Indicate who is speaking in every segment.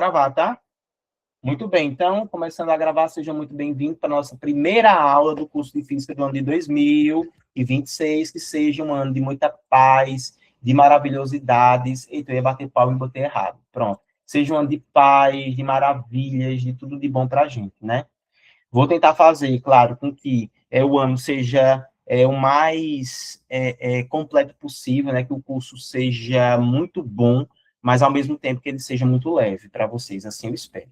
Speaker 1: Gravar, tá? Muito bem, então, começando a gravar, seja muito bem-vindo para a nossa primeira aula do curso de Física do ano de 2026, que seja um ano de muita paz, de maravilhosidades. Eita, eu ia bater pau e botei errado. Pronto. Seja um ano de paz, de maravilhas, de tudo de bom para a gente, né? Vou tentar fazer, claro, com que o ano seja o mais completo possível, né? Que o curso seja muito bom, mas ao mesmo tempo que ele seja muito leve para vocês, assim eu espero.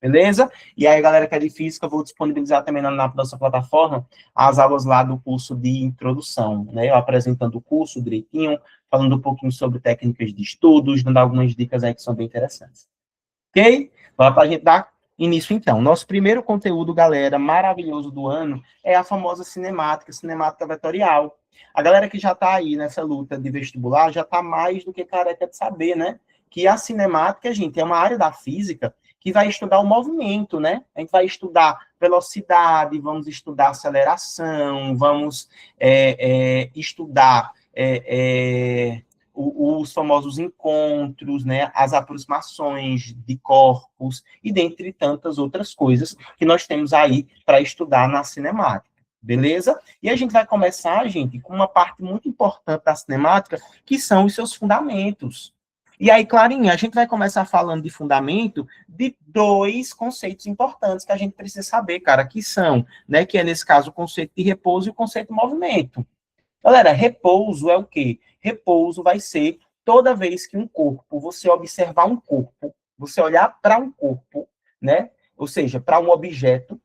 Speaker 1: Beleza? E aí, galera que é de física, eu vou disponibilizar também na nossa plataforma as aulas lá do curso de introdução, né? Eu apresentando o curso direitinho, falando um pouquinho sobre técnicas de estudos, dando algumas dicas aí que são bem interessantes. Ok? Vamos para a gente dar início, então. Nosso primeiro conteúdo, galera, maravilhoso do ano, é a famosa cinemática vetorial. A galera que já está aí nessa luta de vestibular já está mais do que careca de saber, né? Que a cinemática, gente, é uma área da física que vai estudar o movimento, né? A gente vai estudar velocidade, vamos estudar aceleração, vamos estudar os famosos encontros, né, as aproximações de corpos e dentre tantas outras coisas que nós temos aí para estudar na cinemática, beleza? E a gente vai começar, gente, com uma parte muito importante da cinemática, que são os seus fundamentos. E aí, Clarinha, a gente vai começar falando de fundamento de dois conceitos importantes que a gente precisa saber, cara, que são, né, que é nesse caso o conceito de repouso e o conceito de movimento. Galera, repouso é o quê? Repouso vai ser toda vez que um corpo, você observar um corpo, você olhar para um corpo, né? Ou seja, para um objeto,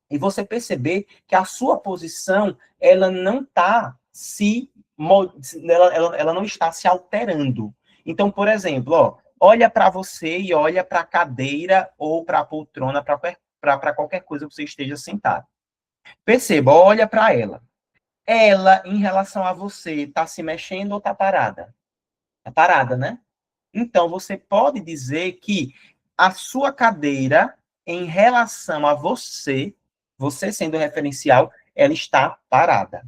Speaker 1: e você perceber que a sua posição, ela não está ela não está se alterando. Então, por exemplo, ó, olha para você e olha para a cadeira ou para a poltrona, para qualquer coisa que você esteja sentado. Perceba, olha para ela. Ela, em relação a você, está se mexendo ou está parada? Está parada, né? Então, você pode dizer que a sua cadeira, em relação a você, você sendo referencial, ela está parada.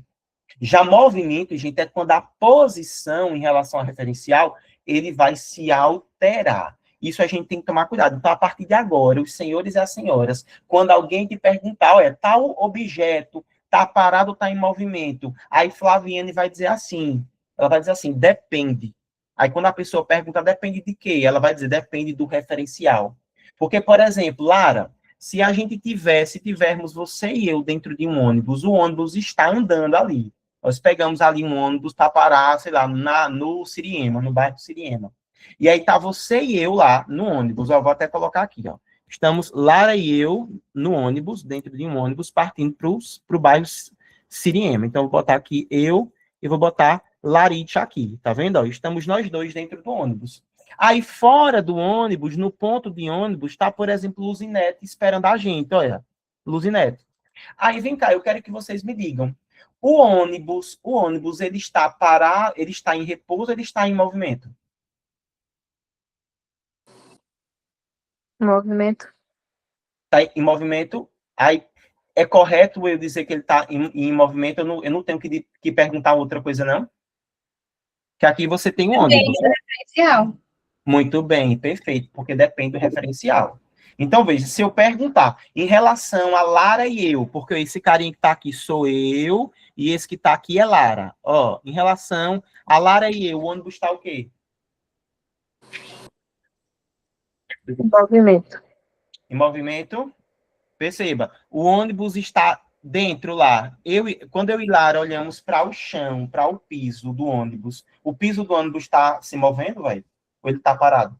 Speaker 1: Já movimento, gente, é quando a posição em relação ao referencial, ele vai se alterar. Isso a gente tem que tomar cuidado. Então, a partir de agora, os senhores e as senhoras, quando alguém te perguntar, olha, tal objeto está parado ou está em movimento? Aí Flaviane vai dizer assim, ela vai dizer assim, depende. Aí quando a pessoa pergunta, depende de quê? Ela vai dizer, depende do referencial. Porque, por exemplo, Lara, se a gente tivermos você e eu dentro de um ônibus, o ônibus está andando ali. Nós pegamos ali um ônibus para parar, sei lá, no Siriema, no bairro do Siriema. E aí tá você e eu lá no ônibus. Eu vou até colocar aqui, ó. Estamos Lara e eu no ônibus, dentro de um ônibus, partindo para o bairro Siriema. Então, eu vou botar aqui eu e vou botar Larite aqui. Tá vendo? Ó, estamos nós dois dentro do ônibus. Aí, fora do ônibus, no ponto de ônibus, está, por exemplo, Luzinete esperando a gente. Olha, Luzinete. Aí, vem cá, eu quero que vocês me digam. O ônibus, ele está parado, ele está em repouso, ele está em movimento?
Speaker 2: Movimento.
Speaker 1: Está em movimento. Aí, é correto eu dizer que ele está em movimento? Eu não tenho que perguntar outra coisa, não? Que aqui você tem um ônibus.
Speaker 2: Depende do referencial.
Speaker 1: Muito bem, perfeito, porque depende do referencial. Então, veja, se eu perguntar em relação a Lara e eu, porque esse carinha que está aqui sou eu, e esse que está aqui é Lara. Ó, em relação a Lara e eu, o ônibus está o quê?
Speaker 2: Movimento.
Speaker 1: Em movimento. Perceba, o ônibus está dentro lá. Quando eu e Lara olhamos para o chão, para o piso do ônibus, o piso do ônibus está se movendo, velho? Ou ele está parado?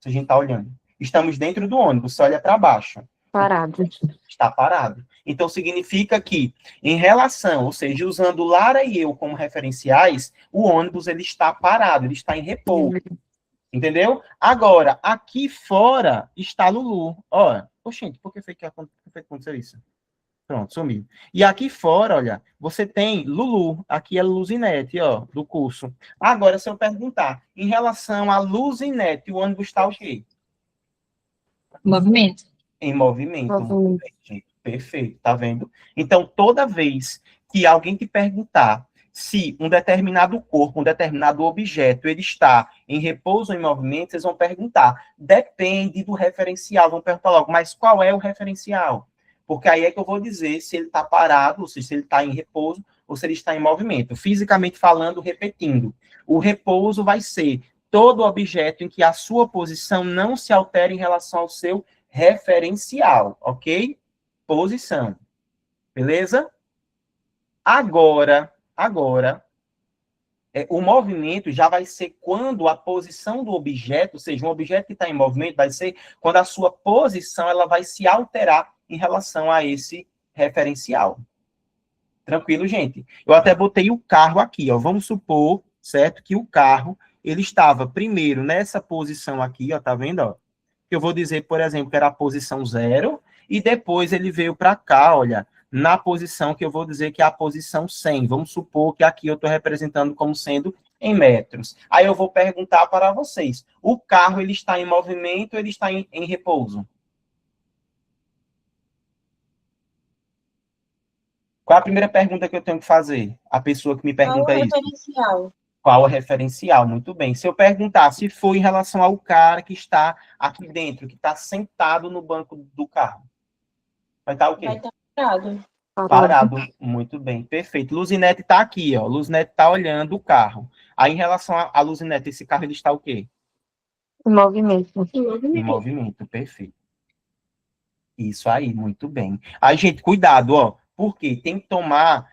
Speaker 1: Se a gente está olhando. Estamos dentro do ônibus, você olha para baixo.
Speaker 2: Parado.
Speaker 1: Está parado. Então, significa que, em relação, ou seja, usando Lara e eu como referenciais, o ônibus ele está parado, ele está em repouso. Entendeu? Agora, aqui fora está Lulu. Olha, gente, por que foi que aconteceu isso? Pronto, sumiu. E aqui fora, olha, você tem Lulu. Aqui é Luzinete, ó, do curso. Agora, se eu perguntar, em relação a Luzinete, o ônibus está o quê?
Speaker 2: Movimento.
Speaker 1: Em movimento. Muito bem, gente. Perfeito, tá vendo? Então, toda vez que alguém te perguntar se um determinado corpo, um determinado objeto, ele está em repouso ou em movimento, vocês vão perguntar. Depende do referencial. Vão perguntar logo, mas qual é o referencial? Porque aí é que eu vou dizer se ele está parado, ou seja, se ele está em repouso ou se ele está em movimento. Fisicamente falando, repetindo, o repouso vai ser todo objeto em que a sua posição não se altera em relação ao seu referencial, ok? Posição. Beleza? Agora, o movimento já vai ser quando a posição do objeto, ou seja, um objeto que está em movimento, vai ser quando a sua posição ela vai se alterar em relação a esse referencial. Tranquilo, gente? Eu até botei o carro aqui, ó. Vamos supor, certo, que o carro ele estava primeiro nessa posição aqui, ó, tá vendo, ó? Eu vou dizer, por exemplo, que era a posição 0, e depois ele veio para cá, olha, na posição que eu vou dizer que é a posição 100. Vamos supor que aqui eu estou representando como sendo em metros. Aí eu vou perguntar para vocês, o carro ele está em movimento ou ele está em repouso? Qual é a primeira pergunta que eu tenho que fazer? A pessoa que me
Speaker 2: Qual o
Speaker 1: pergunta isso.
Speaker 2: referencial?
Speaker 1: Qual é o referencial? Muito bem. Se eu perguntar se for em relação ao cara que está aqui dentro, que está sentado no banco do carro, vai estar o
Speaker 2: Vai
Speaker 1: quê?
Speaker 2: estar parado.
Speaker 1: Parado. Muito bem, perfeito. Luzinete está aqui, ó. Luzinete está olhando o carro. Aí, em relação a Luzinete, esse carro ele está o quê?
Speaker 3: Em movimento.
Speaker 1: Em movimento, perfeito. Isso aí, muito bem. Aí, gente, cuidado, ó, porque tem que tomar,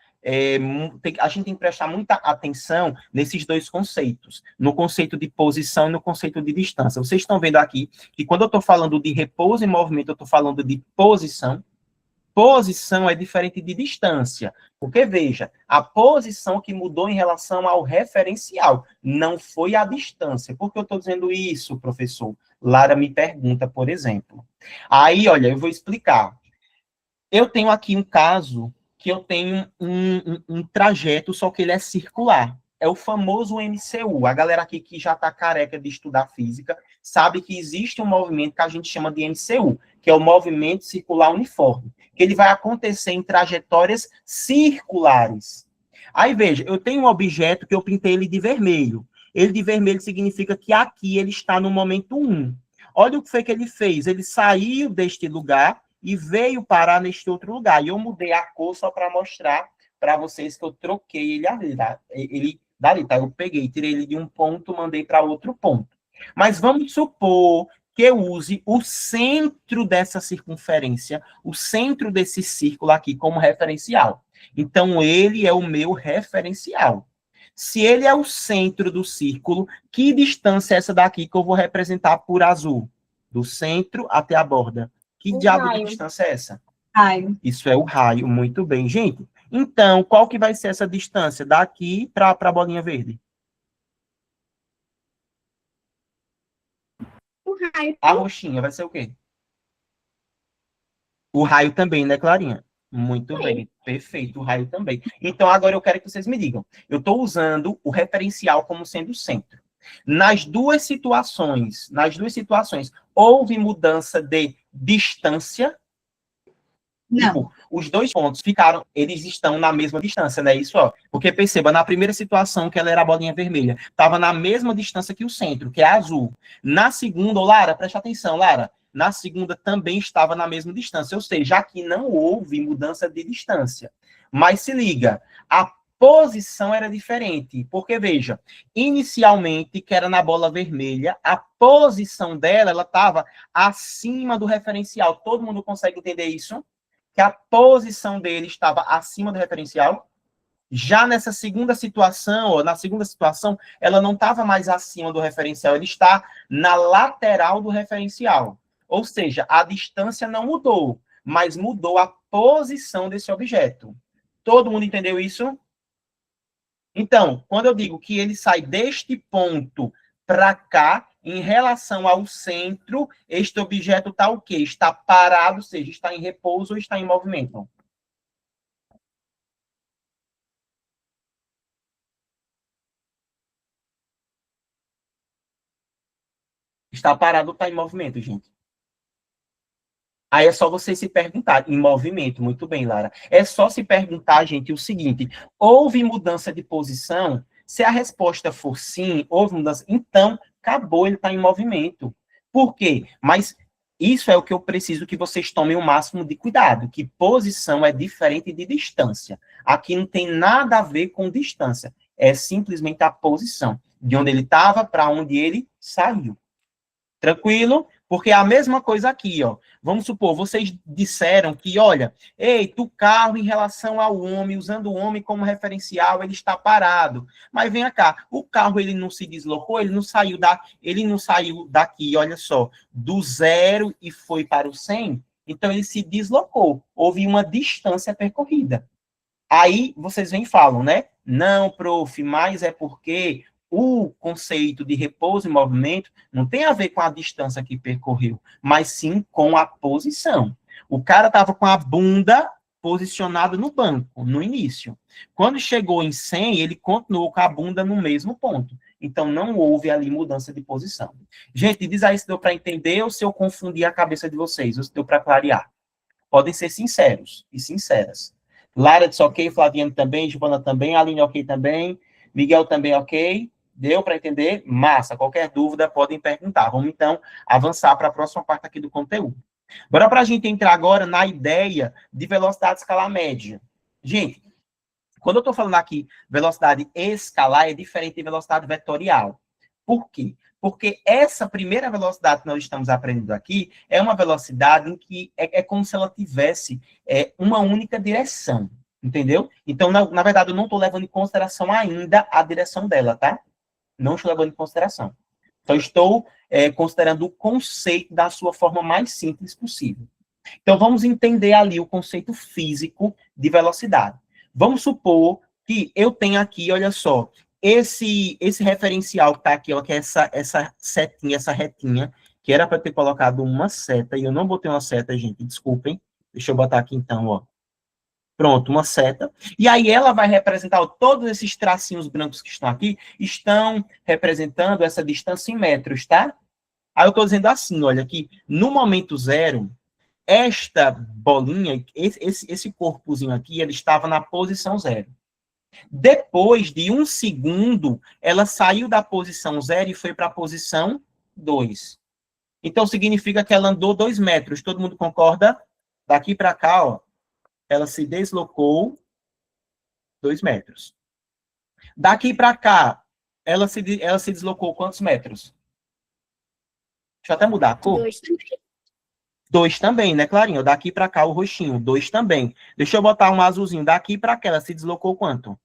Speaker 1: a gente tem que prestar muita atenção nesses dois conceitos, no conceito de posição e no conceito de distância. Vocês estão vendo aqui que quando eu estou falando de repouso e movimento, eu estou falando de posição. Posição é diferente de distância, porque veja, a posição que mudou em relação ao referencial, não foi a distância. Por que eu estou dizendo isso, professor? Lara me pergunta, por exemplo. Aí, olha, eu vou explicar. Eu tenho aqui um caso que eu tenho um trajeto, só que ele é circular. É o famoso MCU. A galera aqui que já está careca de estudar física sabe que existe um movimento que a gente chama de MCU, que é o movimento circular uniforme, que ele vai acontecer em trajetórias circulares. Aí veja, eu tenho um objeto que eu pintei ele de vermelho. Ele de vermelho significa que aqui ele está no momento 1. Olha o que foi que ele fez. Ele saiu deste lugar e veio parar neste outro lugar. E eu mudei a cor só para mostrar para vocês que eu troquei ele ali, tá? Ele dali, tá? Eu peguei, tirei ele de um ponto, mandei para outro ponto. Mas vamos supor que eu use o centro dessa circunferência, o centro desse círculo aqui como referencial. Então, ele é o meu referencial. Se ele é o centro do círculo, que distância é essa daqui que eu vou representar por azul? Do centro até a borda. Que
Speaker 2: Um
Speaker 1: diabo de
Speaker 2: raio.
Speaker 1: distância é essa?
Speaker 2: Raio.
Speaker 1: Isso é o raio, muito bem, gente. Então, qual que vai ser essa distância daqui para a bolinha verde?
Speaker 2: O raio.
Speaker 1: A roxinha vai ser o quê? O raio também, né, Clarinha? Muito bem, perfeito, o raio também. Então, agora eu quero que vocês me digam. Eu estou usando o referencial como sendo o centro. Nas duas situações, houve mudança de distância.
Speaker 2: Não.
Speaker 1: Tipo, os dois pontos ficaram, eles estão na mesma distância, né? Isso, ó. Porque perceba, na primeira situação, que ela era a bolinha vermelha, estava na mesma distância que o centro, que é azul. Na segunda, Lara, preste atenção, Lara. Na segunda também estava na mesma distância, ou seja, aqui não houve mudança de distância. Mas se liga, a posição era diferente, porque veja, inicialmente, que era na bola vermelha, a posição dela, ela estava acima do referencial. Todo mundo consegue entender isso? Que a posição dele estava acima do referencial. Já nessa segunda situação, ou na segunda situação, ela não estava mais acima do referencial, ele está na lateral do referencial. Ou seja, a distância não mudou, mas mudou a posição desse objeto. Todo mundo entendeu isso? Então, quando eu digo que ele sai deste ponto para cá, em relação ao centro, este objeto está o quê? Está parado, ou seja, está em repouso ou está em movimento? Está parado ou está em movimento, gente? Aí é só você se perguntar, em movimento, muito bem, Lara. É só se perguntar, gente, o seguinte: houve mudança de posição? Se a resposta for sim, houve mudança, então acabou, ele está em movimento. Por quê? Mas isso é o que eu preciso que vocês tomem o máximo de cuidado, que posição é diferente de distância. Aqui não tem nada a ver com distância, é simplesmente a posição, de onde ele estava para onde ele saiu. Tranquilo? Porque é a mesma coisa aqui, ó. Vamos supor, vocês disseram que, olha, eita, o carro em relação ao homem, usando o homem como referencial, ele está parado. Mas venha cá, o carro ele não se deslocou, ele não saiu daqui, olha só, do 0 e foi para o 100, então ele se deslocou. Houve uma distância percorrida. Aí vocês vêm e falam, né? Não, prof, mas é porque o conceito de repouso e movimento não tem a ver com a distância que percorreu, mas sim com a posição. O cara estava com a bunda posicionada no banco, no início. Quando chegou em 100, ele continuou com a bunda no mesmo ponto. Então, não houve ali mudança de posição. Gente, diz aí se deu para entender ou se eu confundi a cabeça de vocês, ou se deu para clarear. Podem ser sinceros e sinceras. Lara disse ok, Flaviano também, Giovana também, Aline ok também, Miguel também ok. Deu para entender? Massa. Qualquer dúvida, podem perguntar. Vamos, então, avançar para a próxima parte aqui do conteúdo. Bora para a gente entrar agora na ideia de velocidade escalar média. Gente, quando eu estou falando aqui velocidade escalar, é diferente de velocidade vetorial. Por quê? Porque essa primeira velocidade que nós estamos aprendendo aqui é uma velocidade em que é como se ela tivesse uma única direção, entendeu? Então, na verdade, eu não estou levando em consideração ainda a direção dela, tá? Não estou levando em consideração. Só estou considerando o conceito da sua forma mais simples possível. Então, vamos entender ali o conceito físico de velocidade. Vamos supor que eu tenho aqui, olha só, esse referencial que está aqui, ó, que é essa setinha, essa retinha, que era para ter colocado uma seta, e eu não botei uma seta, gente, desculpem. Deixa eu botar aqui então, ó. Pronto, uma seta. E aí ela vai representar, ó, todos esses tracinhos brancos que estão aqui, estão representando essa distância em metros, tá? Aí eu estou dizendo assim, olha, que no momento zero, esta bolinha, esse corpozinho aqui, ele estava na posição zero. Depois de 1 segundo, ela saiu da posição 0 e foi para a posição 2. Então, significa que ela andou 2 metros. Todo mundo concorda? Daqui para cá, ó, ela se deslocou 2 metros. Daqui para cá, ela se deslocou quantos metros? Deixa eu até mudar a cor.
Speaker 2: 2.
Speaker 1: 2 também, né, Clarinho? Daqui para cá, o roxinho. 2 também. Deixa eu botar um azulzinho. Daqui para cá, ela se deslocou quanto?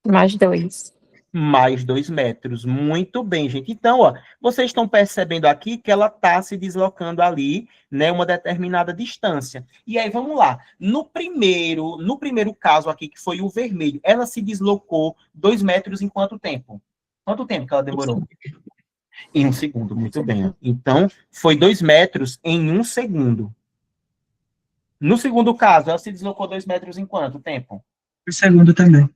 Speaker 3: Mais 2.
Speaker 1: Mais 2 metros. Muito bem, gente. Então, ó, vocês estão percebendo aqui que ela está se deslocando ali, né, uma determinada distância. E aí, vamos lá. No primeiro caso aqui, que foi o vermelho, ela se deslocou 2 metros em quanto tempo? Quanto tempo que ela demorou? Em 1 segundo, muito bem. Então, foi 2 metros em 1 segundo. No segundo caso, ela se deslocou 2 metros em quanto tempo?
Speaker 4: O segundo também.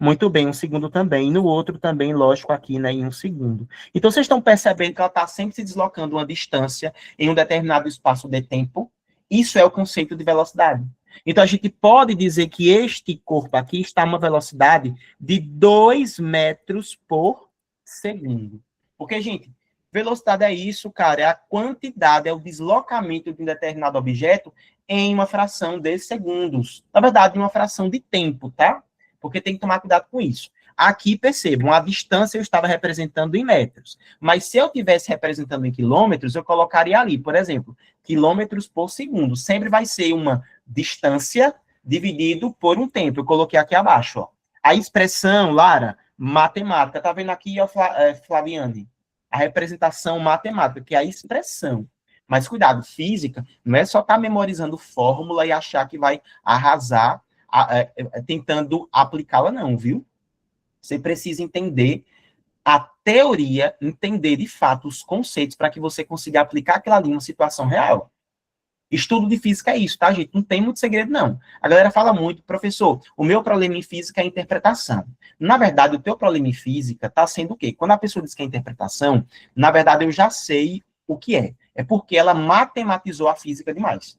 Speaker 1: Muito bem, 1 segundo também. E no outro também, lógico, aqui, né, em 1 segundo. Então, vocês estão percebendo que ela está sempre se deslocando uma distância em um determinado espaço de tempo. Isso é o conceito de velocidade. Então, a gente pode dizer que este corpo aqui está a uma velocidade de 2 metros por segundo. Porque, gente, velocidade é isso, cara, é a quantidade, é o deslocamento de um determinado objeto em uma fração de segundos. Na verdade, em uma fração de tempo, tá? Porque tem que tomar cuidado com isso. Aqui, percebam, a distância eu estava representando em metros. Mas se eu estivesse representando em quilômetros, eu colocaria ali, por exemplo, quilômetros por segundo. Sempre vai ser uma distância dividido por um tempo. Eu coloquei aqui abaixo, ó. A expressão, Lara, matemática. Tá vendo aqui, ó, Flaviane? A representação matemática, que é a expressão. Mas cuidado, física não é só estar memorizando fórmula e achar que vai arrasar tentando aplicá-la, não, viu? Você precisa entender a teoria, entender de fato os conceitos para que você consiga aplicar aquela ali em uma situação real. Estudo de física é isso, tá, gente? Não tem muito segredo, não. A galera fala muito, professor, o meu problema em física é a interpretação. Na verdade, o teu problema em física está sendo o quê? Quando a pessoa diz que é interpretação, na verdade, eu já sei O que é? É porque ela matematizou a física demais.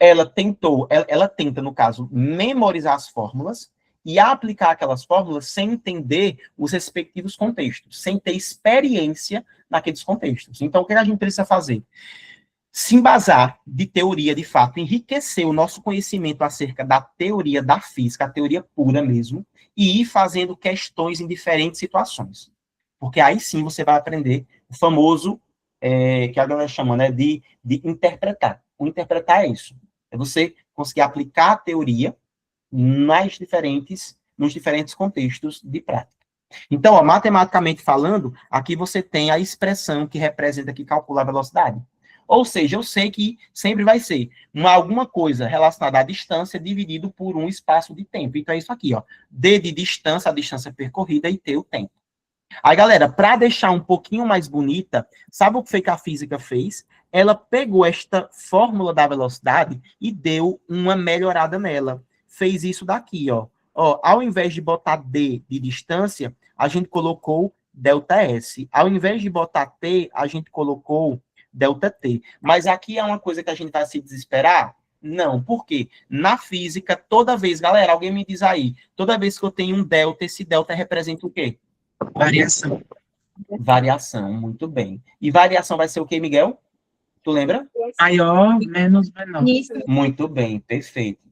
Speaker 1: Ela tenta, no caso, memorizar as fórmulas e aplicar aquelas fórmulas sem entender os respectivos contextos, sem ter experiência naqueles contextos. Então, o que a gente precisa fazer? Se embasar de teoria, de fato, enriquecer o nosso conhecimento acerca da teoria da física, a teoria pura mesmo, e ir fazendo questões em diferentes situações. Porque aí sim você vai aprender o famoso, que a galera chama, né, de interpretar. O interpretar é isso. É você conseguir aplicar a teoria nos diferentes contextos de prática. Então, ó, matematicamente falando, aqui você tem a expressão que representa, que calcula a velocidade. Ou seja, eu sei que sempre vai ser alguma coisa relacionada à distância dividido por um espaço de tempo. Então, é isso aqui, ó. D de distância, a distância percorrida, e T, o tempo. Aí, galera, para deixar um pouquinho mais bonita, sabe o que foi que a física fez? Ela pegou esta fórmula da velocidade e deu uma melhorada nela. Fez isso daqui, ó. Ó, ao invés de botar D de distância, a gente colocou ΔS. Ao invés de botar T, a gente colocou ΔT. Mas aqui é uma coisa que a gente vai se desesperar? Não, por quê? Na física, toda vez, galera, alguém me diz aí, toda vez que eu tenho um delta, esse delta representa o quê?
Speaker 4: Variação.
Speaker 1: Variação, muito bem. E variação vai ser o quê, Miguel? Tu lembra?
Speaker 4: Maior menos menor.
Speaker 2: Isso.
Speaker 1: Muito bem, perfeito.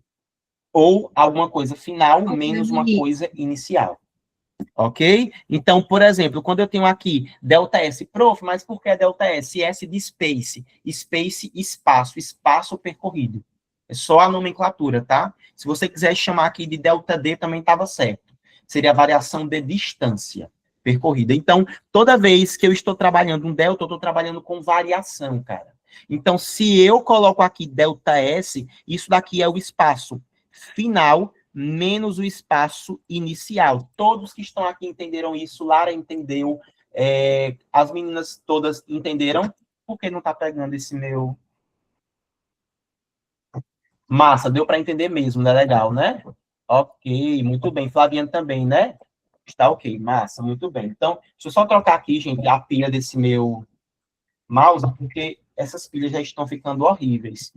Speaker 1: Ou alguma coisa final menos uma coisa inicial. Ok? Então, por exemplo, quando eu tenho aqui ΔS, prof, mas por que ΔS? S de space. Space, espaço. Espaço percorrido. É só a nomenclatura, tá? Se você quiser chamar aqui de ΔD, também estava certo. Seria a variação de distância percorrida. Então, toda vez que eu estou trabalhando um delta, eu estou trabalhando com variação, cara. Então, se eu coloco aqui ΔS, isso daqui é o espaço final menos o espaço inicial. Todos que estão aqui entenderam isso, Lara entendeu, as meninas todas entenderam. Por que não está pegando esse meu... Massa, deu para entender mesmo, né? Legal, né? Ok, muito bem. Flaviana também, né? Está ok, massa, muito bem. Então, deixa eu só trocar aqui, gente, a pilha desse meu mouse, porque essas pilhas já estão ficando horríveis.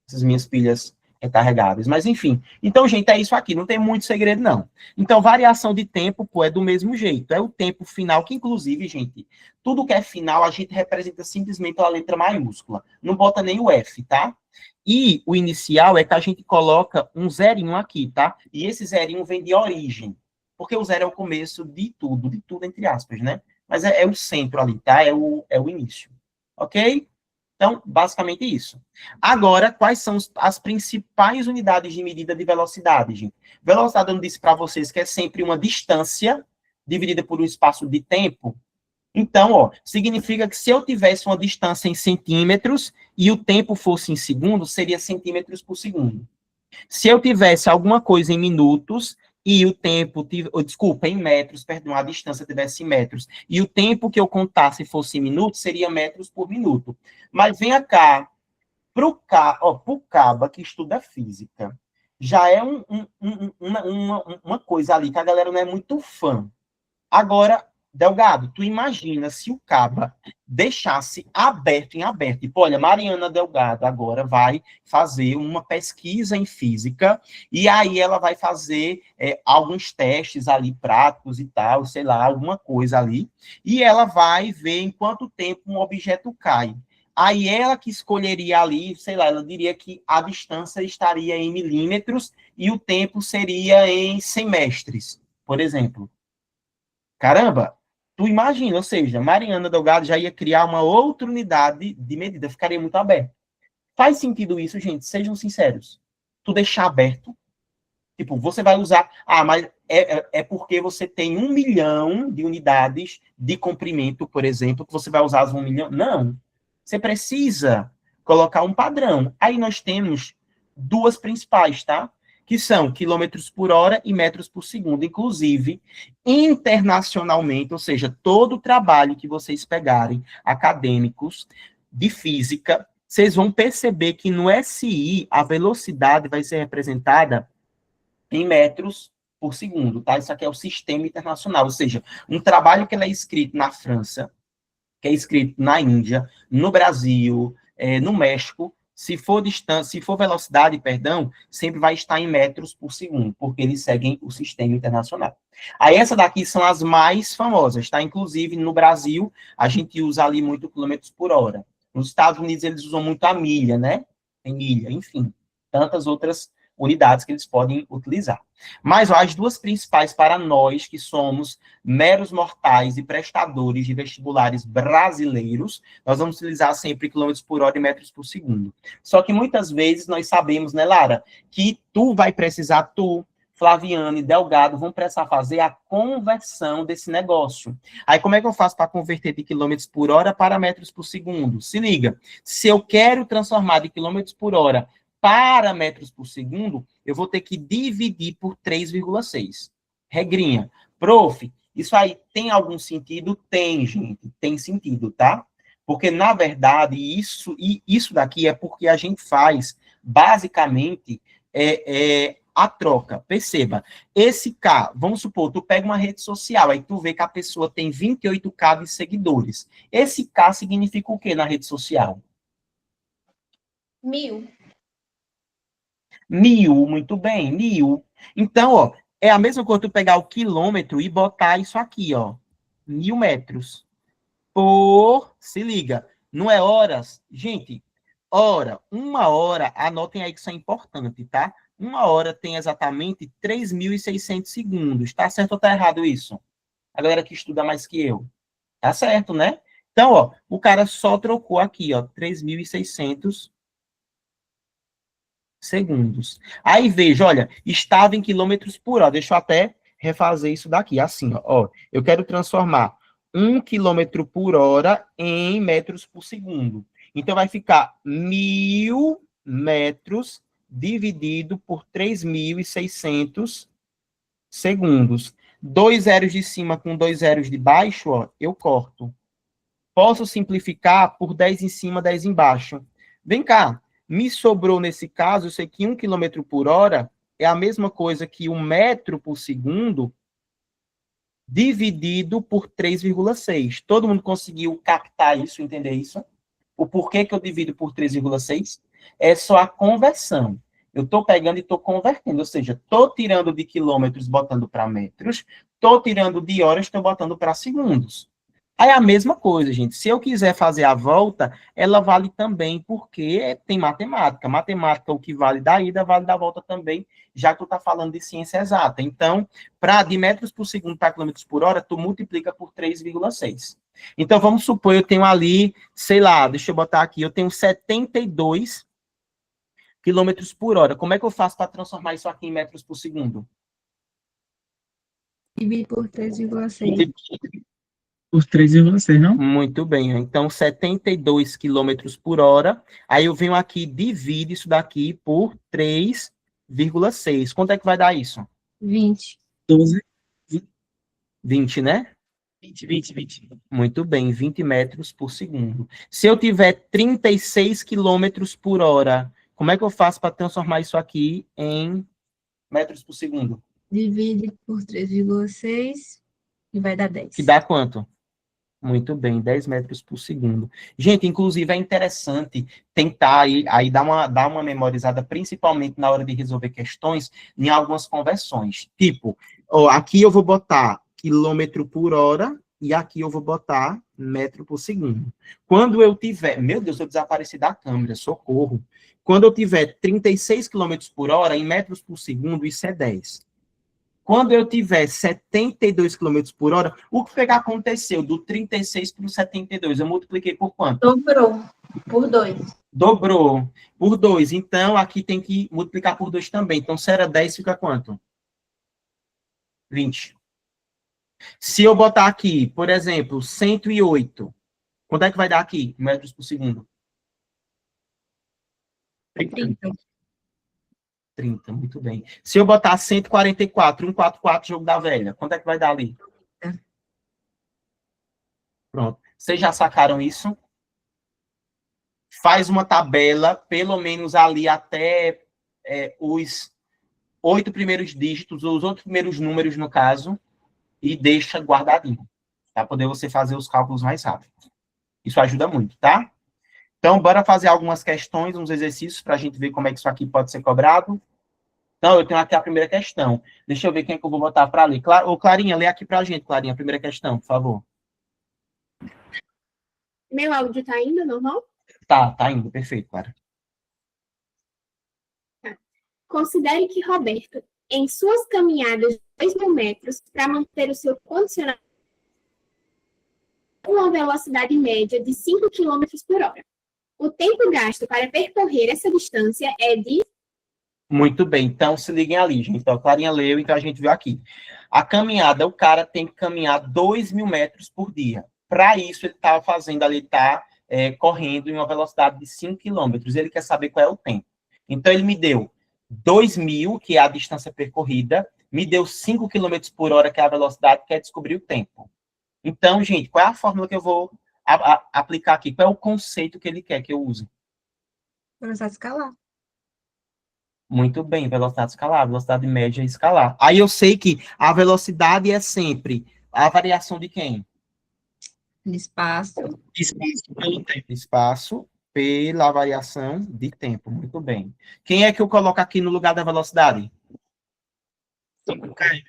Speaker 1: Essas minhas pilhas recarregáveis. Mas, enfim. Então, gente, é isso aqui. Não tem muito segredo, não. Então, variação de tempo, pô, é do mesmo jeito. É o tempo final, que, inclusive, gente, tudo que é final, a gente representa simplesmente a letra maiúscula. Não bota nem o F, tá? E o inicial é que a gente coloca um zerinho aqui, tá? E esse zerinho vem de origem. Porque o zero é o começo de tudo entre aspas, né? Mas é o centro ali, tá? É o início. Ok? Então, basicamente isso. Agora, quais são as principais unidades de medida de velocidade, gente? Velocidade, eu disse para vocês que é sempre uma distância dividida por um espaço de tempo. Então, ó, significa que se eu tivesse uma distância em centímetros e o tempo fosse em segundos, seria centímetros por segundo. Se eu tivesse alguma coisa em minutos e o tempo, desculpa, em metros, perdão, a distância tivesse em metros, e o tempo que eu contasse fosse em minutos, seria metros por minuto. Mas venha cá, pro Caba que estuda física, já é uma coisa ali que a galera não é muito fã. Agora, Delgado, tu imagina se o Caba deixasse aberto em aberto. Tipo, olha, Mariana Delgado agora vai fazer uma pesquisa em física e aí ela vai fazer alguns testes ali práticos e tal, sei lá, alguma coisa ali. E ela vai ver em quanto tempo um objeto cai. Aí ela que escolheria ali, sei lá, ela diria que a distância estaria em milímetros e o tempo seria em semestres, por exemplo. Caramba, tu imagina, ou seja, Mariana Delgado já ia criar uma outra unidade de medida, ficaria muito aberto. Faz sentido isso, gente? Sejam sinceros. Tu deixar aberto, tipo, você vai usar... Ah, mas é porque você tem 1 milhão de unidades de comprimento, por exemplo, que você vai usar as 1 milhão? Não. Você precisa colocar um padrão. Aí nós temos duas principais, tá? Que são quilômetros por hora e metros por segundo. Inclusive, internacionalmente, ou seja, todo o trabalho que vocês pegarem, acadêmicos, de física, vocês vão perceber que no SI a velocidade vai ser representada em metros por segundo, tá? Isso aqui é o sistema internacional, ou seja, um trabalho que ele é escrito na França, que é escrito na Índia, no Brasil, no México, se for distância, se for velocidade, perdão, sempre vai estar em metros por segundo, porque eles seguem o sistema internacional. Aí essa daqui são as mais famosas, tá? Inclusive no Brasil, a gente usa ali muito quilômetros por hora. Nos Estados Unidos eles usam muito a milha, né? Tem milha, enfim, tantas outras unidades que eles podem utilizar. Mas ó, as duas principais para nós, que somos meros mortais e prestadores de vestibulares brasileiros, nós vamos utilizar sempre quilômetros por hora e metros por segundo. Só que muitas vezes nós sabemos, né, Lara, que tu, Flaviane, Delgado, vão precisar fazer a conversão desse negócio. Aí como é que eu faço para converter de quilômetros por hora para metros por segundo? Se liga, se eu quero transformar de quilômetros por hora para metros por segundo, eu vou ter que dividir por 3,6. Regrinha. Prof, isso aí tem algum sentido? Tem, gente. Tem sentido, tá? Porque, na verdade, isso daqui é porque a gente faz, basicamente, a troca. Perceba, esse K, vamos supor, tu pega uma rede social, aí tu vê que a pessoa tem 28K de seguidores. Esse K significa o quê na rede social?
Speaker 2: 1000.
Speaker 1: 1000, muito bem, 1000. Então, ó, é a mesma coisa tu pegar o quilômetro e botar isso aqui, ó, 1000 metros se liga, não é horas? Gente, uma hora, anotem aí que isso é importante, tá? Uma hora tem exatamente 3.600 segundos. Tá certo ou tá errado isso? A galera que estuda mais que eu. Tá certo, né? Então, ó, o cara só trocou aqui, ó, 3.600 segundos. Aí veja, olha, estava em quilômetros por hora. Deixa eu até refazer isso daqui, assim, ó. Eu quero transformar 1 quilômetro por hora em metros por segundo. Então, vai ficar 1.000 metros dividido por 3.600 segundos. 2 zeros de cima com 2 zeros de baixo, ó, eu corto. Posso simplificar por 10 em cima, 10 embaixo. Vem cá, me sobrou nesse caso, eu sei que 1 km por hora é a mesma coisa que 1 metro por segundo dividido por 3,6. Todo mundo conseguiu captar isso, entender isso? O porquê que eu divido por 3,6? É só a conversão. Eu estou pegando e estou convertendo, ou seja, estou tirando de quilômetros, botando para metros, estou tirando de horas, estou botando para segundos. Aí é a mesma coisa, gente. Se eu quiser fazer a volta, ela vale também, porque tem matemática. Matemática, o que vale da ida, vale da volta também, já que tu está falando de ciência exata. Então, de metros por segundo para quilômetros por hora, tu multiplica por 3,6. Então, vamos supor, eu tenho ali, sei lá, deixa eu botar aqui, eu tenho 72 quilômetros por hora. Como é que eu faço para transformar isso aqui em metros por segundo?
Speaker 2: Divide por 3,6.
Speaker 4: Por 3,6, não?
Speaker 1: Muito bem. Então, 72 quilômetros por hora. Aí eu venho aqui, divido isso daqui por 3,6. Quanto é que vai dar isso?
Speaker 2: 20.
Speaker 4: 12,
Speaker 1: 20, né?
Speaker 4: 20.
Speaker 1: Muito bem, 20 metros por segundo. Se eu tiver 36 quilômetros por hora, como é que eu faço para transformar isso aqui em metros por segundo?
Speaker 2: Divide por 3,6 e vai dar 10.
Speaker 1: Que dá quanto? Muito bem, 10 metros por segundo. Gente, inclusive é interessante tentar aí dar uma memorizada, principalmente na hora de resolver questões, em algumas conversões. Tipo, ó, aqui eu vou botar quilômetro por hora e aqui eu vou botar metro por segundo. Quando eu tiver... Meu Deus, eu desapareci da câmera, socorro. Quando eu tiver 36 quilômetros por hora, em metros por segundo, isso é 10. Quando eu tiver 72 km por hora, o que foi que aconteceu do 36 para o 72? Eu multipliquei por quanto?
Speaker 2: Dobrou por 2.
Speaker 1: Dobrou por 2. Então, aqui tem que multiplicar por 2 também. Então, se era 10, fica quanto? 20. Se eu botar aqui, por exemplo, 108, quanto é que vai dar aqui, metros por segundo?
Speaker 2: 30.
Speaker 1: 30, muito bem. Se eu botar 144, 144, jogo da velha, quanto é que vai dar ali? Pronto. Vocês já sacaram isso? Faz uma tabela, pelo menos ali até os 8 primeiros dígitos, ou os outros primeiros números, no caso, e deixa guardadinho, para poder você fazer os cálculos mais rápido. Isso ajuda muito, tá? Então, bora fazer algumas questões, uns exercícios, para a gente ver como é que isso aqui pode ser cobrado. Então, eu tenho aqui a primeira questão. Deixa eu ver quem é que eu vou botar para ler. Ô, Clarinha, lê aqui para a gente, Clarinha, a primeira questão, por favor.
Speaker 5: Meu áudio tá indo, normal?
Speaker 1: Tá indo, perfeito, Clara.
Speaker 5: Considere que Roberto, em suas caminhadas de 2.000 metros, para manter o seu condicionamento com uma velocidade média de 5 km por hora. O tempo gasto para percorrer essa distância é de...
Speaker 1: Muito bem, então se liguem ali, gente. Então, a Clarinha leu, então a gente viu aqui. A caminhada, o cara tem que caminhar 2.000 metros por dia. Para isso, ele está fazendo ali, correndo em uma velocidade de 5 quilômetros. Ele quer saber qual é o tempo. Então, ele me deu 2.000, que é a distância percorrida, me deu 5 quilômetros por hora, que é a velocidade, quer descobrir o tempo. Então, gente, qual é a fórmula que eu vou aplicar aqui? Qual é o conceito que ele quer que eu use?
Speaker 2: Velocidade escalar.
Speaker 1: Muito bem, velocidade escalar, velocidade média escalar. Aí eu sei que a velocidade é sempre a variação de quem?
Speaker 2: Espaço.
Speaker 4: Espaço pelo tempo.
Speaker 1: Espaço pela variação de tempo. Muito bem. Quem é que eu coloco aqui no lugar da velocidade?
Speaker 4: 5 km.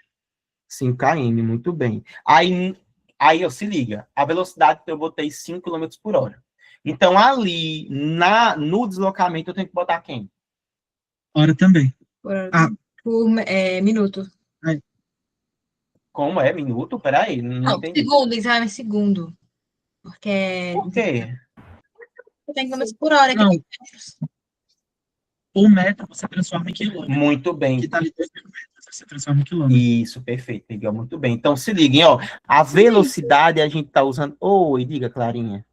Speaker 1: 5 km, muito bem. Aí se liga, a velocidade que eu botei 5 km por hora. Então, ali, no deslocamento, eu tenho que botar quem?
Speaker 4: Hora também.
Speaker 2: Por minuto.
Speaker 1: Como é? Minuto? Peraí, não entendi.
Speaker 2: Segundo, exame segundo. Porque
Speaker 1: Por quê?
Speaker 2: tem km por hora.
Speaker 4: Não.
Speaker 2: Aqui tem metros.
Speaker 4: O metro você transforma em quilômetro.
Speaker 1: Muito bem.
Speaker 4: Que tá ali 2.000 metros, você transforma em quilômetro.
Speaker 1: Isso, perfeito, Miguel, muito bem. Então, se liguem, ó, a velocidade a gente tá usando... Oi, diga, Clarinha.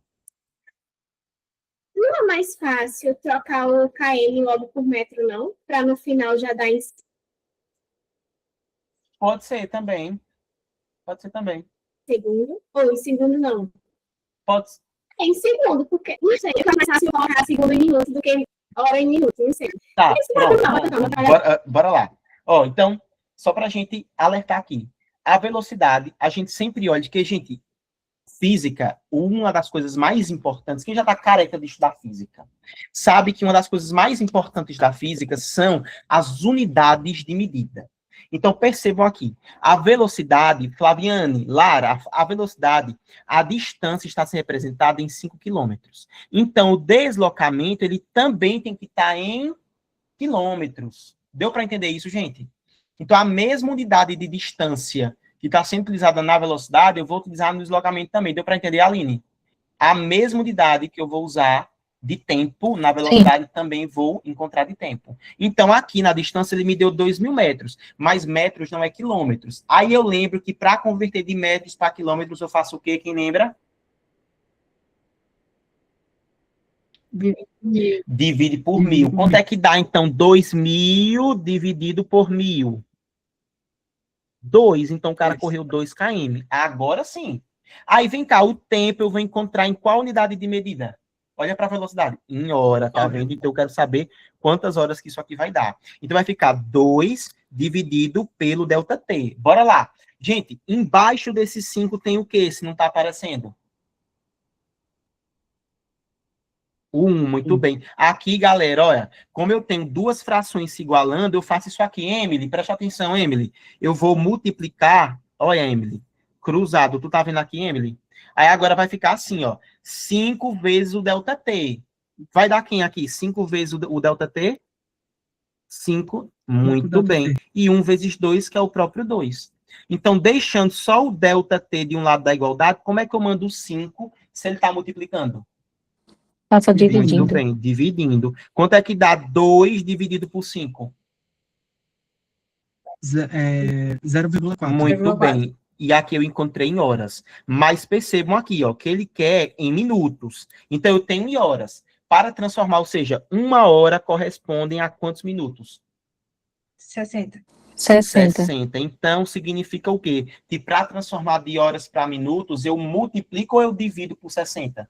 Speaker 5: Não é mais fácil trocar o km logo por metro, não? Para no final já dar em
Speaker 1: Pode ser também. Pode ser também.
Speaker 5: segundo? Ou em segundo, não?
Speaker 1: Pode ser.
Speaker 5: É em segundo, porque... Não sei, é mais fácil colocar segundo em minuto do que hora em minuto, não sei.
Speaker 1: Tá,
Speaker 5: Esse
Speaker 1: pronto.
Speaker 5: calma.
Speaker 1: Bora lá. Ó, então, só pra gente alertar aqui. A velocidade, a gente sempre olha que, gente, física, uma das coisas mais importantes, quem já tá careca de estudar física, sabe que uma das coisas mais importantes da física são as unidades de medida. Então, percebam aqui, a velocidade, Flaviane, Lara, a velocidade, a distância está sendo representada em 5 quilômetros. Então, o deslocamento, ele também tem que estar em quilômetros. Deu para entender isso, gente? Então, a mesma unidade de distância que está sendo utilizada na velocidade, eu vou utilizar no deslocamento também. Deu para entender, Aline? A mesma unidade que eu vou usar de tempo, na velocidade, também vou encontrar de tempo. Então, aqui na distância, ele me deu 2.000 metros, mas metros não é quilômetros. Aí eu lembro que para converter de metros para quilômetros, eu faço o quê? Quem lembra? Divide por 1.000. Quanto é que dá, então, 2.000 dividido por 1.000? 2. Então, o cara correu 2 km. Agora sim. Aí, vem cá, o tempo eu vou encontrar em qual unidade de medida? Olha para a velocidade. Em hora, tá vendo? Então, eu quero saber quantas horas que isso aqui vai dar. Então, vai ficar 2 dividido pelo ΔT. Bora lá. Gente, embaixo desse 5 tem o quê, se não está aparecendo? 1, muito bem. Aqui, galera, olha, como eu tenho duas frações se igualando, eu faço isso aqui. Emily, presta atenção, Emily. Eu vou multiplicar, olha, Emily, cruzado. Tu tá vendo aqui, Emily? Aí agora vai ficar assim, ó, 5 vezes o ΔT. Vai dar quem aqui? 5 vezes o ΔT? 5, muito bem. E 1 vezes 2, que é o próprio 2. Então, deixando só o ΔT de um lado da igualdade, como é que eu mando o 5 se ele está multiplicando?
Speaker 3: Passa
Speaker 1: Muito
Speaker 3: dividindo.
Speaker 1: bem, dividindo. Quanto é que dá 2 dividido por 5?
Speaker 4: 0,4.
Speaker 1: Muito
Speaker 2: 0,4.
Speaker 1: bem. E aqui eu encontrei em horas. Mas percebam aqui, ó, que ele quer em minutos. Então, eu tenho em horas. Para transformar, ou seja, 1 hora correspondem a quantos minutos?
Speaker 2: 60.
Speaker 3: 60.
Speaker 1: Então, significa o quê? Que para transformar de horas para minutos, eu multiplico ou eu divido por 60?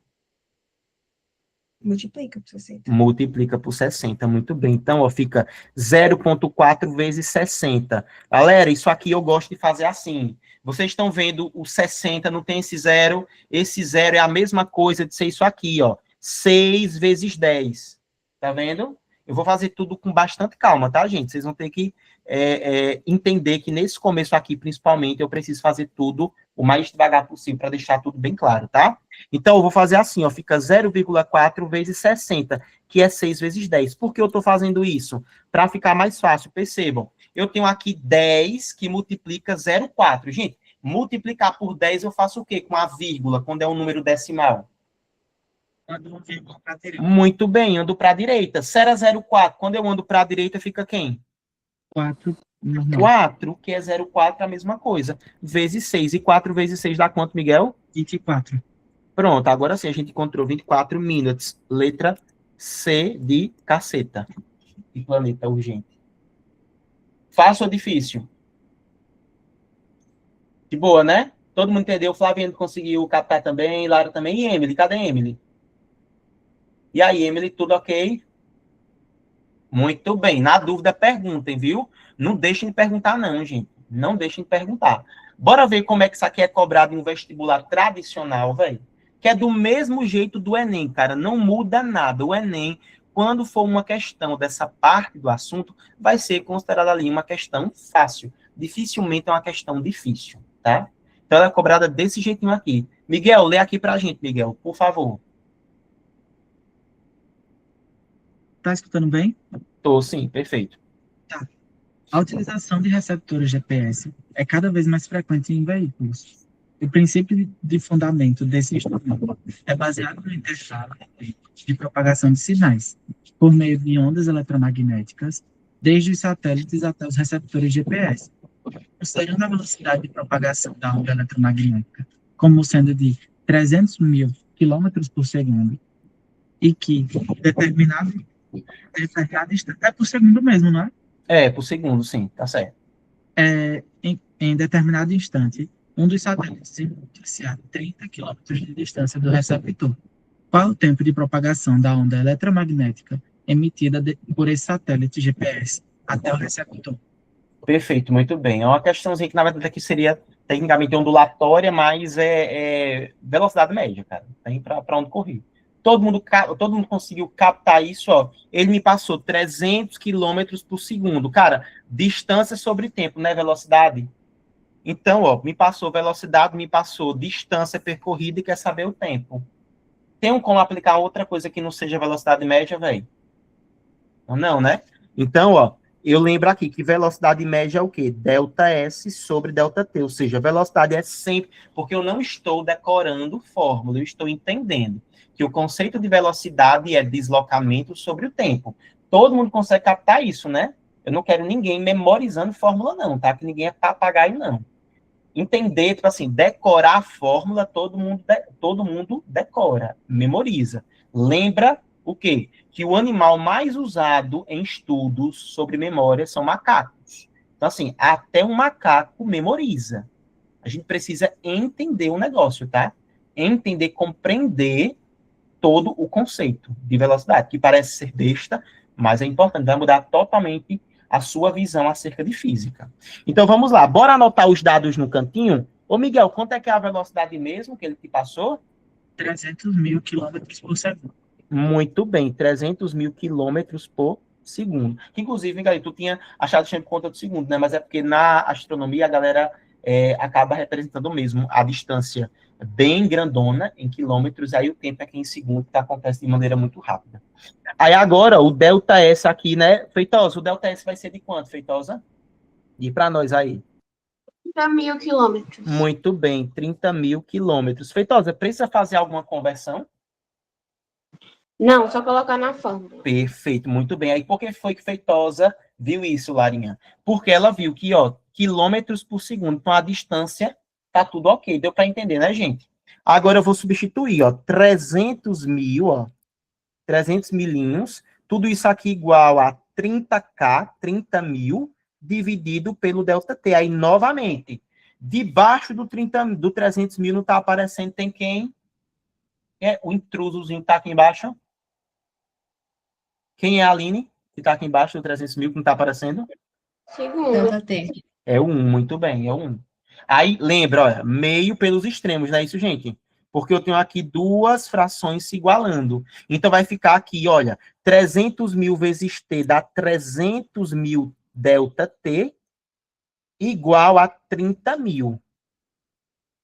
Speaker 2: Multiplica por 60.
Speaker 1: Multiplica por 60, muito bem. Então, ó, fica 0,4 vezes 60. Galera, isso aqui eu gosto de fazer assim. Vocês estão vendo o 60, não tem esse zero? Esse zero é a mesma coisa de ser isso aqui, ó. 6 vezes 10. Tá vendo? Eu vou fazer tudo com bastante calma, tá, gente? Vocês vão ter que entender que nesse começo aqui, principalmente, eu preciso fazer tudo o mais devagar possível para deixar tudo bem claro, tá? Então, eu vou fazer assim, ó, fica 0,4 vezes 60, que é 6 vezes 10. Por que eu estou fazendo isso? Para ficar mais fácil, percebam. Eu tenho aqui 10 que multiplica 0,4. Gente, multiplicar por 10 eu faço o quê? Com a vírgula, quando é um número decimal.
Speaker 4: Ando uma vírgula para a direita.
Speaker 1: Muito bem, ando para a direita. Se era 0,4, quando eu ando para a direita, fica quem?
Speaker 4: 4, normal.
Speaker 1: 4, que é 0,4, é a mesma coisa. Vezes 6. E 4 vezes 6 dá quanto, Miguel?
Speaker 4: 24.
Speaker 1: Pronto, agora sim a gente encontrou 24 minutes. Letra C de caceta. E planeta urgente. Fácil ou difícil? De boa, né? Todo mundo entendeu. Flaviano conseguiu captar também. Lara também. E Emily? Cadê Emily? E aí, Emily, tudo ok? Muito bem. Na dúvida, perguntem, viu? Não deixem de perguntar, não, gente. Não deixem de perguntar. Bora ver como é que isso aqui é cobrado em um vestibular tradicional, velho. Que é do mesmo jeito do Enem, cara. Não muda nada. O Enem, quando for uma questão dessa parte do assunto, vai ser considerada ali uma questão fácil. Dificilmente é uma questão difícil, tá? Então, ela é cobrada desse jeitinho aqui. Miguel, lê aqui pra gente, Miguel, por favor.
Speaker 4: Tá escutando bem?
Speaker 1: Tô, sim, perfeito.
Speaker 4: A utilização de receptores GPS é cada vez mais frequente em veículos. O princípio de fundamento desse instrumento é baseado no intervalo de propagação de sinais, por meio de ondas eletromagnéticas, desde os satélites até os receptores GPS, considerando a velocidade de propagação da onda eletromagnética como sendo de 300 mil quilômetros por segundo, e que determinado instante, é por segundo mesmo, não é?
Speaker 1: É, por segundo, sim, tá certo.
Speaker 4: Em determinado instante, um dos satélites encontra-se a 30 km de distância do receptor. Qual é o tempo de propagação da onda eletromagnética emitida por esse satélite GPS até o receptor?
Speaker 1: Perfeito, muito bem. É uma questãozinha que, na verdade, aqui seria tecnicamente ondulatória, mas é velocidade média, cara. Tem para onde correr. Todo mundo conseguiu captar isso, ó. Ele me passou 300 km por segundo. Cara, distância sobre tempo, né? Velocidade. Então, ó, me passou velocidade, me passou distância percorrida e quer saber o tempo. Tem como aplicar outra coisa que não seja velocidade média, velho? Não, né? Então, ó, eu lembro aqui que velocidade média é o quê? Delta S sobre delta T, ou seja, velocidade é sempre, porque eu não estou decorando fórmula, eu estou entendendo que o conceito de velocidade é deslocamento sobre o tempo. Todo mundo consegue captar isso, né? Eu não quero ninguém memorizando fórmula não, tá? Que ninguém é papagaio, não. Entender, tipo assim, decorar a fórmula, todo mundo decora, memoriza. Lembra o quê? Que o animal mais usado em estudos sobre memória são macacos. Então, assim, até um macaco memoriza. A gente precisa entender o negócio, tá? Entender, compreender todo o conceito de velocidade, que parece ser besta, mas é importante, vai mudar totalmente a sua visão acerca de física. Então, vamos lá. Bora anotar os dados no cantinho? Ô, Miguel, quanto é que é a velocidade mesmo que ele te passou?
Speaker 4: 300 mil quilômetros por segundo.
Speaker 1: Muito bem, 300 mil quilômetros por segundo. Que, inclusive, Miguel, tu tinha achado sempre conta do segundo, né? Mas é porque na astronomia a galera acaba representando mesmo a distância bem grandona em quilômetros, aí o tempo é que em segundo, que acontece de maneira muito rápida. Aí agora, o delta S aqui, né, Feitosa, o delta S vai ser de quanto, Feitosa? E para nós aí?
Speaker 5: 30 mil quilômetros.
Speaker 1: Muito bem, 30 mil quilômetros. Feitosa, precisa fazer alguma conversão?
Speaker 5: Não, só colocar na fórmula.
Speaker 1: Perfeito, muito bem. Aí por que foi que Feitosa viu isso, Larinha? Porque ela viu que, ó, quilômetros por segundo, então a distância tá tudo ok, deu para entender, né, gente? Agora eu vou substituir, ó, 300 mil, ó, 300 milinhos, tudo isso aqui igual a 30K, 30 mil, dividido pelo delta T. Aí, novamente, debaixo do 300 mil não está aparecendo, tem quem? O intrusozinho está aqui embaixo. Quem é a Aline? Que está aqui embaixo do 300 mil, que não está aparecendo?
Speaker 5: Segundo.
Speaker 2: Delta T.
Speaker 1: É o 1, muito bem, é o 1. Aí, lembra, olha, meio pelos extremos, não é isso, gente? Porque eu tenho aqui duas frações se igualando. Então, vai ficar aqui, olha, 300 mil vezes T dá 300 mil delta T igual a 30 mil.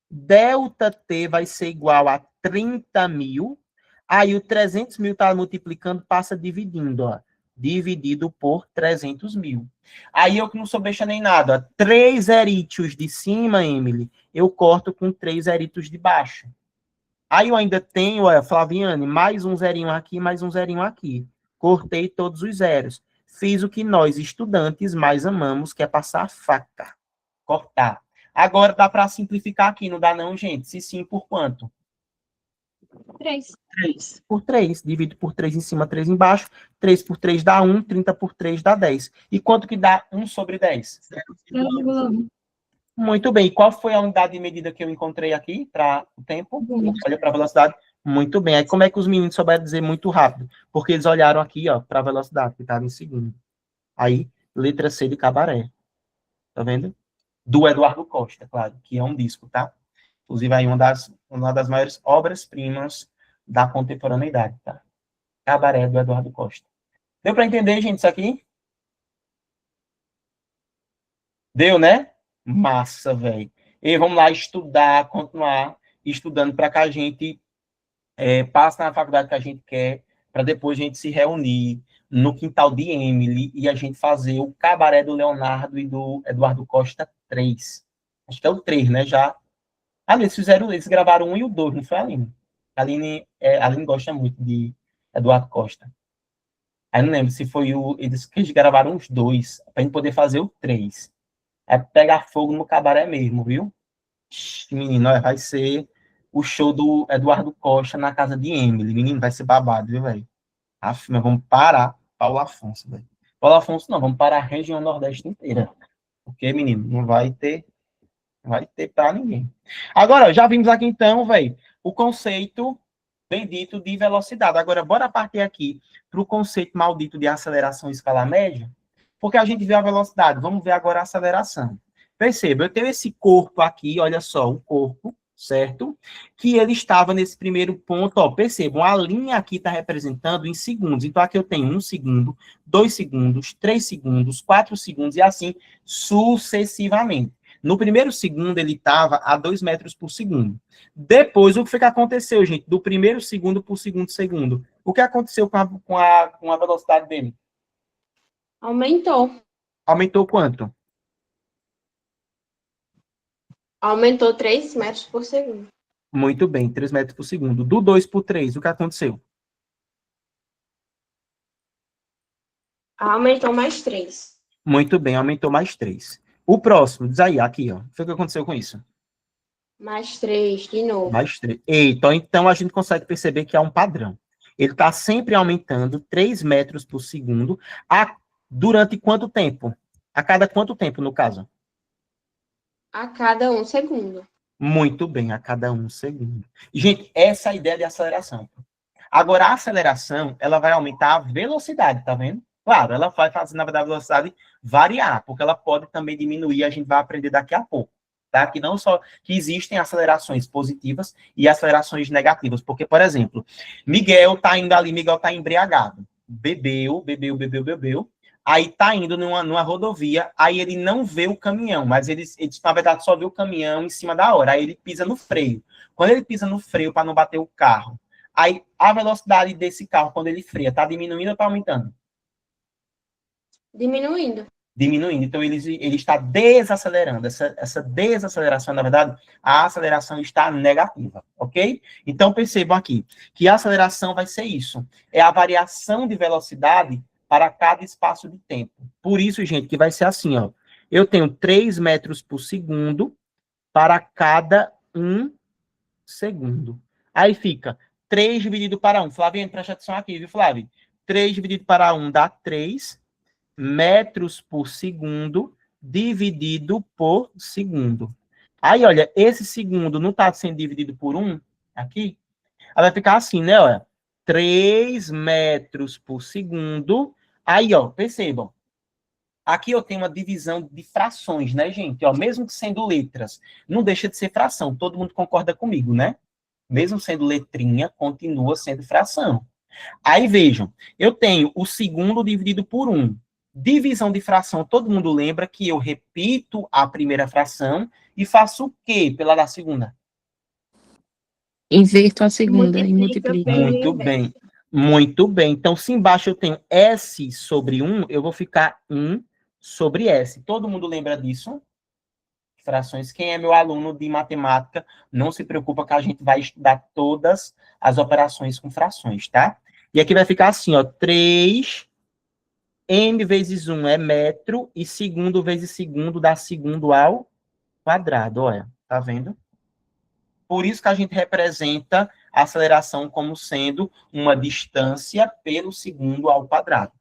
Speaker 1: Delta T vai ser igual a 30 mil. Aí, o 300 mil está multiplicando, passa dividindo, ó. Dividido por 300 mil. Aí eu que não sou besta nem nada. 3 zeritos de cima, Emily, eu corto com 3 zeritos de baixo. Aí eu ainda tenho, olha, Flaviane, mais um zerinho aqui, mais um zerinho aqui. Cortei todos os zeros. Fiz o que nós, estudantes, mais amamos, que é passar a faca. Cortar. Agora dá para simplificar aqui, não dá não, gente? Se sim, por quanto?
Speaker 2: 3.
Speaker 4: 3.
Speaker 1: Por 3. Divido por 3 em cima, 3 embaixo. 3 por 3 dá 1, 30 por 3 dá 10. E quanto que dá 1 sobre 10?
Speaker 2: 0,1.
Speaker 1: Muito bem. E qual foi a unidade de medida que eu encontrei aqui para o tempo? Olha para a velocidade. Muito bem. Aí como é que os meninos souberam dizer muito rápido? Porque eles olharam aqui, ó, para a velocidade, que estava em segundo. Aí, letra C de Cabaré. Tá vendo? Do Eduardo Costa, claro, que é um disco, tá? Inclusive, aí uma das maiores obras-primas da contemporaneidade, tá? Cabaré, do Eduardo Costa. Deu para entender, gente, isso aqui? Deu, né? Massa, velho. E vamos lá estudar, continuar estudando para que a gente passe na faculdade que a gente quer, para depois a gente se reunir no quintal de Emily e a gente fazer o Cabaré do Leonardo e do Eduardo Costa 3. Acho que é o 3, né? Já. Ali, eles gravaram o 1 e o 2, não foi a Aline? A Aline gosta muito de Eduardo Costa. Aí não lembro se foi eles gravaram os 2, para a gente poder fazer o 3. É pegar fogo no Cabaré mesmo, viu? Menino, olha, vai ser o show do Eduardo Costa na casa de Emily. Menino, vai ser babado, viu, velho? Mas vamos parar Paulo Afonso, velho. Paulo Afonso não, vamos parar a região Nordeste inteira. Porque, menino, não vai ter para ninguém. Agora, já vimos aqui então, velho, o conceito bendito de velocidade. Agora, bora partir aqui para o conceito maldito de aceleração em escala média, porque a gente viu a velocidade. Vamos ver agora a aceleração. Perceba, eu tenho esse corpo aqui, olha só, o corpo, certo? Que ele estava nesse primeiro ponto, ó, percebam, a linha aqui está representando em segundos. Então, aqui eu tenho 1 segundo, 2 segundos, 3 segundos, 4 segundos e assim sucessivamente. No primeiro segundo, ele estava a 2 metros por segundo. Depois, o que foi que aconteceu, gente? Do primeiro segundo para o segundo segundo. O que aconteceu com a velocidade dele?
Speaker 5: Aumentou.
Speaker 1: Aumentou quanto?
Speaker 5: Aumentou 3 metros por segundo.
Speaker 1: Muito bem, 3 metros por segundo. Do 2 para o 3, o que aconteceu?
Speaker 5: Aumentou mais 3.
Speaker 1: Muito bem, aumentou mais 3. O próximo, diz aí, aqui, ó. O que aconteceu com isso?
Speaker 5: Mais 3, de novo.
Speaker 1: Mais 3. Eita, então a gente consegue perceber que há um padrão. Ele está sempre aumentando 3 metros por segundo. Durante quanto tempo? A cada quanto tempo, no caso?
Speaker 5: A cada 1 segundo.
Speaker 1: Muito bem, a cada 1 segundo. Gente, essa é a ideia de aceleração. Agora, a aceleração, ela vai aumentar a velocidade, tá vendo? Claro, ela vai fazer, na verdade, a velocidade variar, porque ela pode também diminuir, a gente vai aprender daqui a pouco, tá? Que não só que existem acelerações positivas e acelerações negativas, porque, por exemplo, Miguel tá indo ali, Miguel tá embriagado, bebeu, aí tá indo numa rodovia, aí ele não vê o caminhão, mas ele, na verdade, só vê o caminhão em cima da hora, aí ele pisa no freio. Quando ele pisa no freio para não bater o carro, aí a velocidade desse carro, quando ele freia, tá diminuindo ou tá aumentando?
Speaker 5: Diminuindo.
Speaker 1: Diminuindo. Então, ele está desacelerando. Essa desaceleração, na verdade, a aceleração está negativa, ok? Então, percebam aqui que a aceleração vai ser isso. É a variação de velocidade para cada espaço de tempo. Por isso, gente, que vai ser assim, ó. Eu tenho 3 metros por segundo para cada 1 segundo. Aí fica 3 dividido para 1. Flávio, presta atenção aqui, viu, Flávio? 3 dividido para 1 dá 3 metros por segundo dividido por segundo. Aí, olha, esse segundo não está sendo dividido por 1 aqui. Aí vai ficar assim, né? Olha, 3 metros por segundo. Aí, ó, percebam. Aqui eu tenho uma divisão de frações, né, gente? Ó, mesmo que sendo letras, não deixa de ser fração. Todo mundo concorda comigo, né? Mesmo sendo letrinha, continua sendo fração. Aí, vejam, eu tenho o segundo dividido por 1. Divisão de fração, todo mundo lembra que eu repito a primeira fração e faço o quê pela da segunda?
Speaker 3: Inverto a segunda e
Speaker 5: Multiplica
Speaker 3: multiplico.
Speaker 5: pelo
Speaker 1: Muito
Speaker 5: inverso.
Speaker 1: bem. Muito bem. Então, se embaixo eu tenho S sobre 1, eu vou ficar 1 sobre S. Todo mundo lembra disso? Frações. Quem é meu aluno de matemática, não se preocupa que a gente vai estudar todas as operações com frações, tá? E aqui vai ficar assim, ó, 3 m vezes 1 é metro, e segundo vezes segundo dá segundo ao quadrado, olha, tá vendo? Por isso que a gente representa a aceleração como sendo uma distância pelo segundo ao quadrado.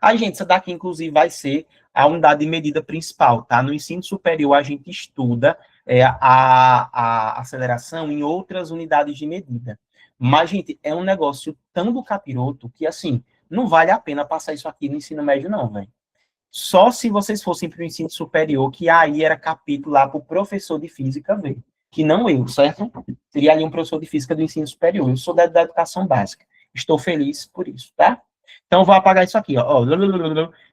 Speaker 1: Aí, gente, essa daqui, inclusive, vai ser a unidade de medida principal, tá? No ensino superior, a gente estuda a aceleração em outras unidades de medida. Mas, gente, é um negócio tão do capiroto que, assim, não vale a pena passar isso aqui no ensino médio, não, velho. Só se vocês fossem para o ensino superior, que aí era capítulo lá para o professor de física ver. Que não eu, certo? Seria ali um professor de física do ensino superior. Eu sou da educação básica. Estou feliz por isso, tá? Então, vou apagar isso aqui, ó.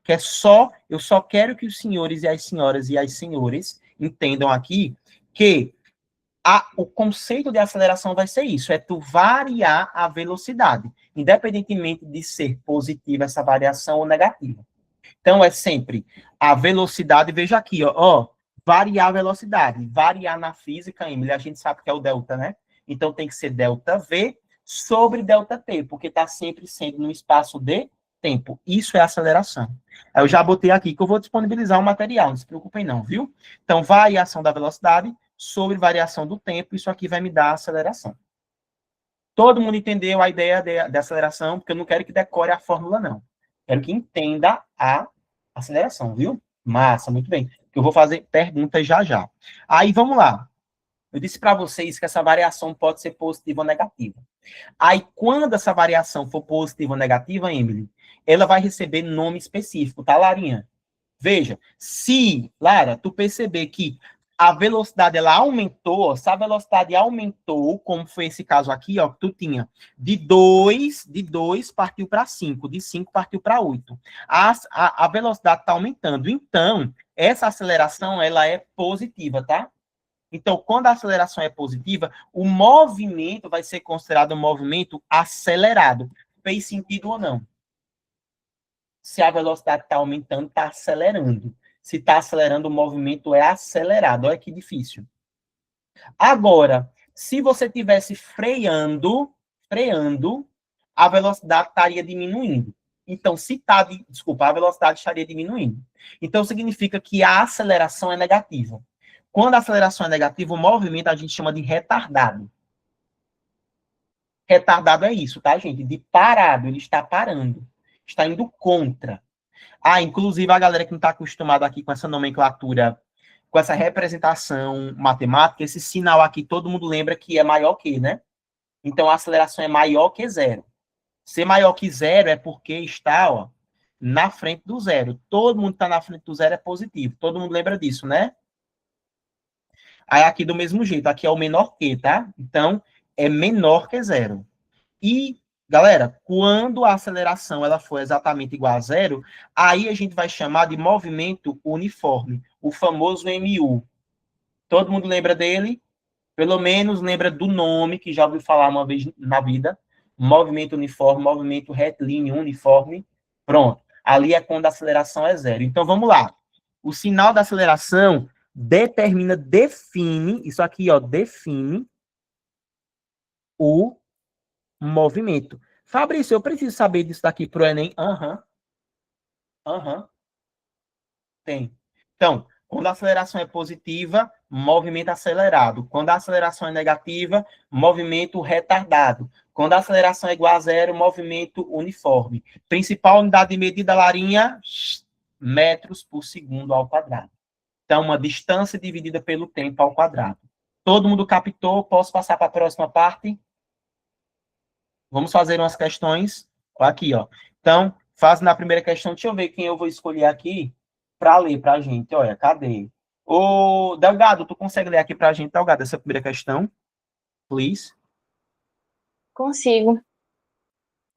Speaker 1: Que é só, eu só quero que os senhores e as senhoras e as senhores entendam aqui que o conceito de aceleração vai ser isso, é tu variar a velocidade, independentemente de ser positiva essa variação ou negativa. Então, é sempre a velocidade, veja aqui, ó, variar a velocidade. Variar na física, Emily, a gente sabe que é o delta, né? Então, tem que ser delta V sobre delta T, porque está sempre sendo no espaço de tempo. Isso é aceleração. Eu já botei aqui que eu vou disponibilizar o material, não se preocupem não, viu? Então, variação da velocidade sobre variação do tempo, isso aqui vai me dar aceleração. Todo mundo entendeu a ideia de aceleração, porque eu não quero que decore a fórmula, não. Quero que entenda a aceleração, viu? Massa, muito bem. Eu vou fazer perguntas já já. Aí, vamos lá. Eu disse para vocês que essa variação pode ser positiva ou negativa. Aí, quando essa variação for positiva ou negativa, Emily, ela vai receber nome específico, tá, Larinha? Veja, se, Lara, tu perceber que a velocidade ela aumentou, se a velocidade aumentou, como foi esse caso aqui, ó, que tu tinha de 2 partiu para 5, de 5 partiu para 8. A velocidade está aumentando. Então, essa aceleração ela é positiva, tá? Então, quando a aceleração é positiva, o movimento vai ser considerado um movimento acelerado. Fez sentido ou não? Se a velocidade está aumentando, está acelerando. Se está acelerando, o movimento é acelerado. Olha que difícil. Agora, se você estivesse freando, a velocidade estaria diminuindo. Então, se está, desculpa, a velocidade estaria diminuindo. Então, significa que a aceleração é negativa. Quando a aceleração é negativa, o movimento a gente chama de retardado. Retardado é isso, tá, gente? De parado, ele está parando. Está indo contra. Inclusive, a galera que não está acostumada aqui com essa nomenclatura, com essa representação matemática, esse sinal aqui, todo mundo lembra que é maior que, né? Então, a aceleração é maior que zero. Ser maior que zero é porque está, ó, na frente do zero. Todo mundo que está na frente do zero é positivo. Todo mundo lembra disso, né? Aí, aqui do mesmo jeito, aqui é o menor que, tá? Então, é menor que zero. E, galera, quando a aceleração ela for exatamente igual a zero, aí a gente vai chamar de movimento uniforme, o famoso MU. Todo mundo lembra dele? Pelo menos lembra do nome, que já ouviu falar uma vez na vida. Movimento uniforme, movimento retilíneo uniforme. Pronto. Ali é quando a aceleração é zero. Então, vamos lá. O sinal da aceleração define, isso aqui, ó, define o movimento. Fabrício, eu preciso saber disso daqui pro Enem? Tem. Então, quando a aceleração é positiva, movimento acelerado. Quando a aceleração é negativa, movimento retardado. Quando a aceleração é igual a zero, movimento uniforme. Principal unidade de medida, Larinha, metros por segundo ao quadrado. Então, uma distância dividida pelo tempo ao quadrado. Todo mundo captou? Posso passar para a próxima parte? Vamos fazer umas questões aqui, ó. Então, faz na primeira questão. Deixa eu ver quem eu vou escolher aqui para ler para a gente. Olha, cadê? Ô, Delgado, tu consegue ler aqui para a gente, Delgado, essa primeira questão? Please.
Speaker 6: Consigo.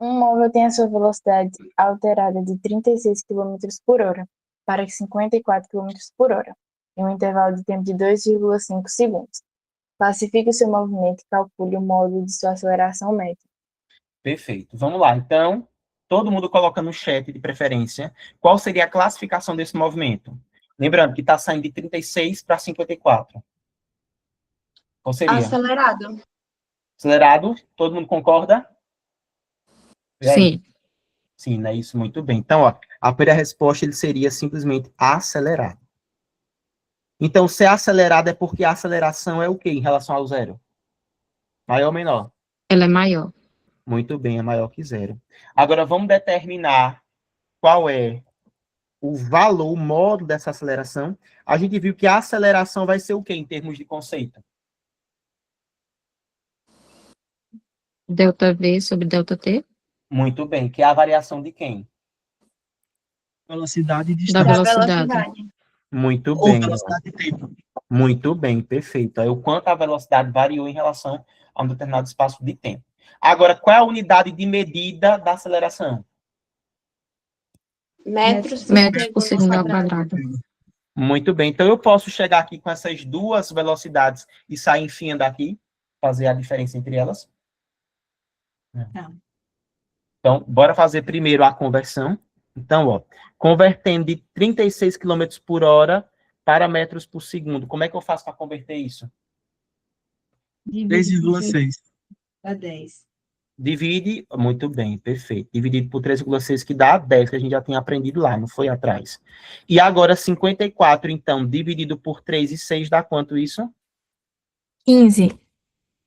Speaker 6: Um móvel tem a sua velocidade alterada de 36 km por hora para 54 km por hora, em um intervalo de tempo de 2,5 segundos. Classifique o seu movimento e calcule o módulo de sua aceleração média.
Speaker 1: Perfeito. Vamos lá. Então, todo mundo coloca no chat de preferência qual seria a classificação desse movimento. Lembrando que está saindo de 36 para 54. Qual seria?
Speaker 2: Acelerado.
Speaker 1: Acelerado? Todo mundo concorda? E aí?
Speaker 3: Sim.
Speaker 1: Sim, né? Isso, muito bem. Então, ó, a primeira resposta ele seria simplesmente acelerado. Então, se é acelerado é porque a aceleração é o quê em relação ao zero? Maior ou menor?
Speaker 3: Ela é maior.
Speaker 1: Muito bem, é maior que zero. Agora, vamos determinar qual é o valor, o módulo dessa aceleração. A gente viu que a aceleração vai ser o quê em termos de conceito?
Speaker 3: Delta V sobre delta T.
Speaker 1: Muito bem, que é a variação de quem?
Speaker 4: Velocidade e
Speaker 3: Da
Speaker 4: distância.
Speaker 3: velocidade.
Speaker 1: Muito
Speaker 4: Ou
Speaker 1: bem.
Speaker 4: velocidade e tempo.
Speaker 1: Muito bem, perfeito. Aí o quanto a velocidade variou em relação a um determinado espaço de tempo. Agora, qual é a unidade de medida da aceleração?
Speaker 2: Metros
Speaker 3: Por segundo ao quadrado.
Speaker 1: Muito bem. Então, eu posso chegar aqui com essas duas velocidades e sair enfiando aqui, fazer a diferença entre elas?
Speaker 2: Não.
Speaker 1: Então, bora fazer primeiro a conversão. Então, ó, convertendo de 36 km por hora para metros por segundo. Como é que eu faço para converter isso?
Speaker 4: 3,6.
Speaker 2: Dá 10.
Speaker 1: Divide, muito bem, perfeito. Dividido por 3,6 que dá 10, que a gente já tinha aprendido lá, não foi atrás. E agora 54, então, dividido por 3 e 6 dá quanto isso?
Speaker 3: 15.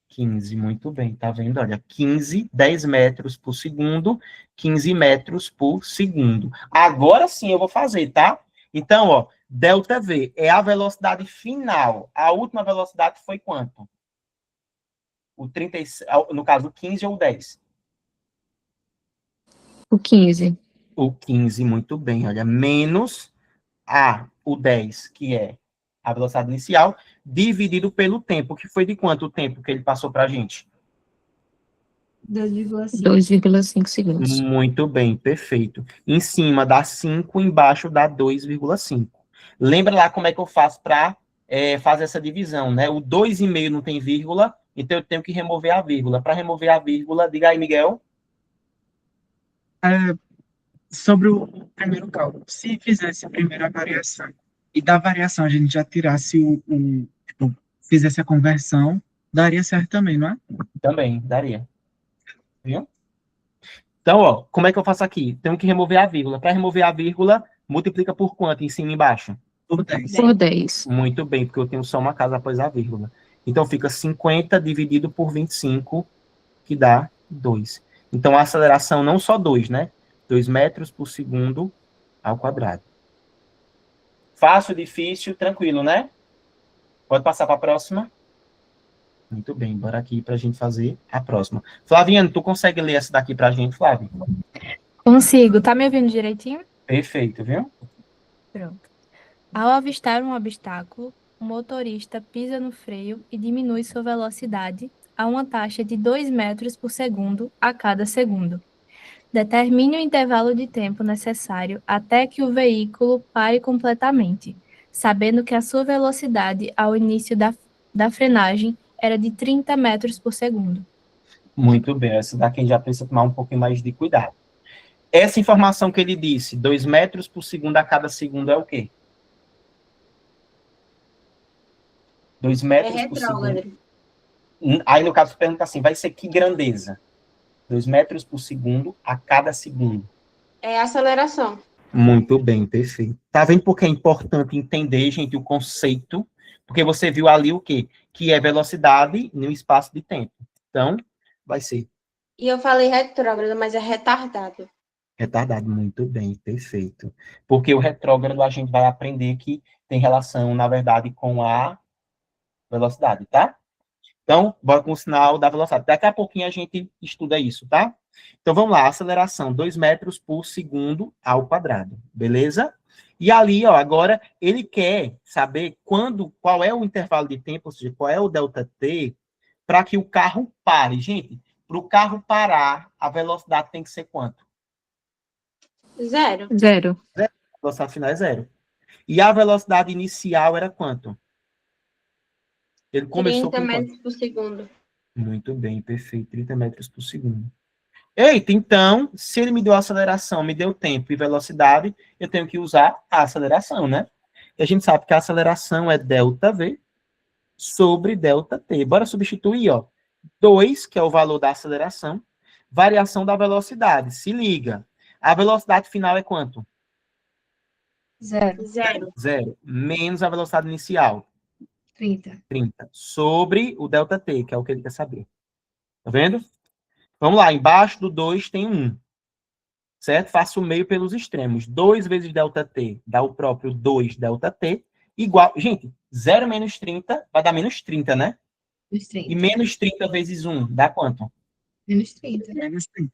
Speaker 1: 15, muito bem, tá vendo? Olha, 15, 10 metros por segundo, 15 metros por segundo. Agora sim eu vou fazer, tá? Então, ó, delta V é a velocidade final. A última velocidade foi quanto? O 36, no caso, o 15 ou o 10?
Speaker 3: O 15.
Speaker 1: O 15, muito bem, olha, menos o 10, que é a velocidade inicial, dividido pelo tempo, que foi de quanto o tempo que ele passou para a gente?
Speaker 2: 2,5.
Speaker 3: 2,5 segundos.
Speaker 1: Muito bem, perfeito. Em cima dá 5, embaixo dá 2,5. Lembra lá como é que eu faço para fazer essa divisão, né? O 2,5 não tem vírgula, então eu tenho que remover a vírgula. Para remover a vírgula, diga aí, Miguel.
Speaker 4: Sobre o primeiro cálculo, se fizesse a primeira variação e da variação a gente já tirasse tipo, fizesse a conversão, daria certo também, não é?
Speaker 1: Também, daria. Viu? Então, ó, como é que eu faço aqui? Tenho que remover a vírgula. Para remover a vírgula, multiplica por quanto em cima e embaixo?
Speaker 4: Por 10.
Speaker 3: Por 10.
Speaker 1: Muito bem, porque eu tenho só uma casa após a vírgula. Então, fica 50 dividido por 25, que dá 2. Então, a aceleração não só 2, né? 2 metros por segundo ao quadrado. Fácil, difícil, tranquilo, né? Pode passar para a próxima? Muito bem, bora aqui para a gente fazer a próxima. Flaviane, tu consegue ler essa daqui para a gente, Flávia?
Speaker 7: Consigo. Tá me ouvindo direitinho?
Speaker 1: Perfeito, viu?
Speaker 7: Pronto. Ao avistar um obstáculo, o motorista pisa no freio e diminui sua velocidade a uma taxa de 2 metros por segundo a cada segundo. Determine o intervalo de tempo necessário até que o veículo pare completamente, sabendo que a sua velocidade ao início da frenagem era de 30 metros por segundo.
Speaker 1: Muito bem, essa daqui a gente já precisa tomar um pouquinho mais de cuidado. Essa informação que ele disse, 2 metros por segundo a cada segundo, é o quê? 2 metros por segundo. Aí, no caso, pergunta assim, vai ser que grandeza? 2 metros por segundo a cada segundo.
Speaker 2: É aceleração.
Speaker 1: Muito bem, perfeito. Tá vendo por que é importante entender, gente, o conceito? Porque você viu ali o quê? Que é velocidade no espaço de tempo. Então, vai ser
Speaker 2: E eu falei retrógrado, mas é retardado.
Speaker 1: retardado. Muito bem, perfeito. Porque o retrógrado a gente vai aprender que tem relação, na verdade, com a velocidade, tá? Então, bora com o sinal da velocidade. Daqui a pouquinho a gente estuda isso, tá? Então, vamos lá. Aceleração, 2 metros por segundo ao quadrado. Beleza? E ali, ó, agora, ele quer saber qual é o intervalo de tempo, ou seja, qual é o ΔT, para que o carro pare. Gente, para o carro parar, a velocidade tem que ser quanto?
Speaker 5: 0.
Speaker 3: 0.
Speaker 1: A velocidade final é 0. E a velocidade inicial era quanto? Ele começou
Speaker 5: 30
Speaker 1: com quanto?
Speaker 5: metros por segundo.
Speaker 1: Muito bem, perfeito. 30 metros por segundo. Eita, então, se ele me deu aceleração, me deu tempo e velocidade, eu tenho que usar a aceleração, né? E a gente sabe que a aceleração é ΔV sobre ΔT. Bora substituir, ó. 2, que é o valor da aceleração, variação da velocidade. Se liga. A velocidade final é quanto?
Speaker 2: 0.
Speaker 1: 0. Menos a velocidade inicial.
Speaker 2: 30.
Speaker 1: 30. Sobre o ΔT, que é o que ele quer saber. Tá vendo? Vamos lá. Embaixo do 2 tem 1. Certo? Faço o meio pelos extremos. 2 vezes ΔT dá o próprio 2 ΔT. Igual... Gente, 0 menos 30 vai dar menos 30, né?
Speaker 2: Menos 30.
Speaker 1: E menos 30 vezes 1 dá quanto?
Speaker 2: Menos 30.
Speaker 4: Menos 30.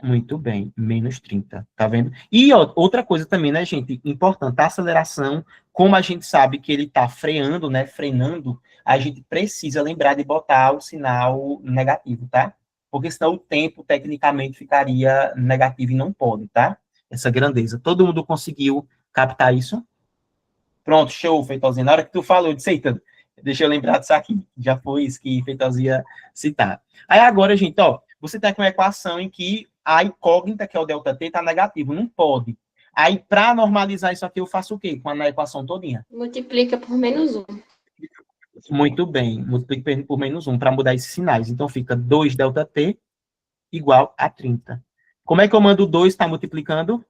Speaker 1: Muito bem, menos 30, tá vendo? E ó, outra coisa também, né, gente, importante, a aceleração, como a gente sabe que ele tá freando, né, frenando, a gente precisa lembrar de botar o sinal negativo, tá? Porque senão o tempo, tecnicamente, ficaria negativo e não pode, tá? Essa grandeza. Todo mundo conseguiu captar isso? Pronto, show, Feitozinha. Na hora que tu falou, eu disse, eita, deixa eu lembrar disso aqui. Já foi isso que Feitozinha citar. Aí agora, gente, ó, você tem aqui uma equação em que a incógnita, que é o ΔT, está negativo. Não pode. Aí, para normalizar isso aqui, eu faço o quê? Com a equação todinha.
Speaker 5: Multiplica por menos 1.
Speaker 1: Muito bem. Multiplique por menos 1 para mudar esses sinais. Então, fica 2 ΔT igual a 30. Como é que eu mando 2 está multiplicando?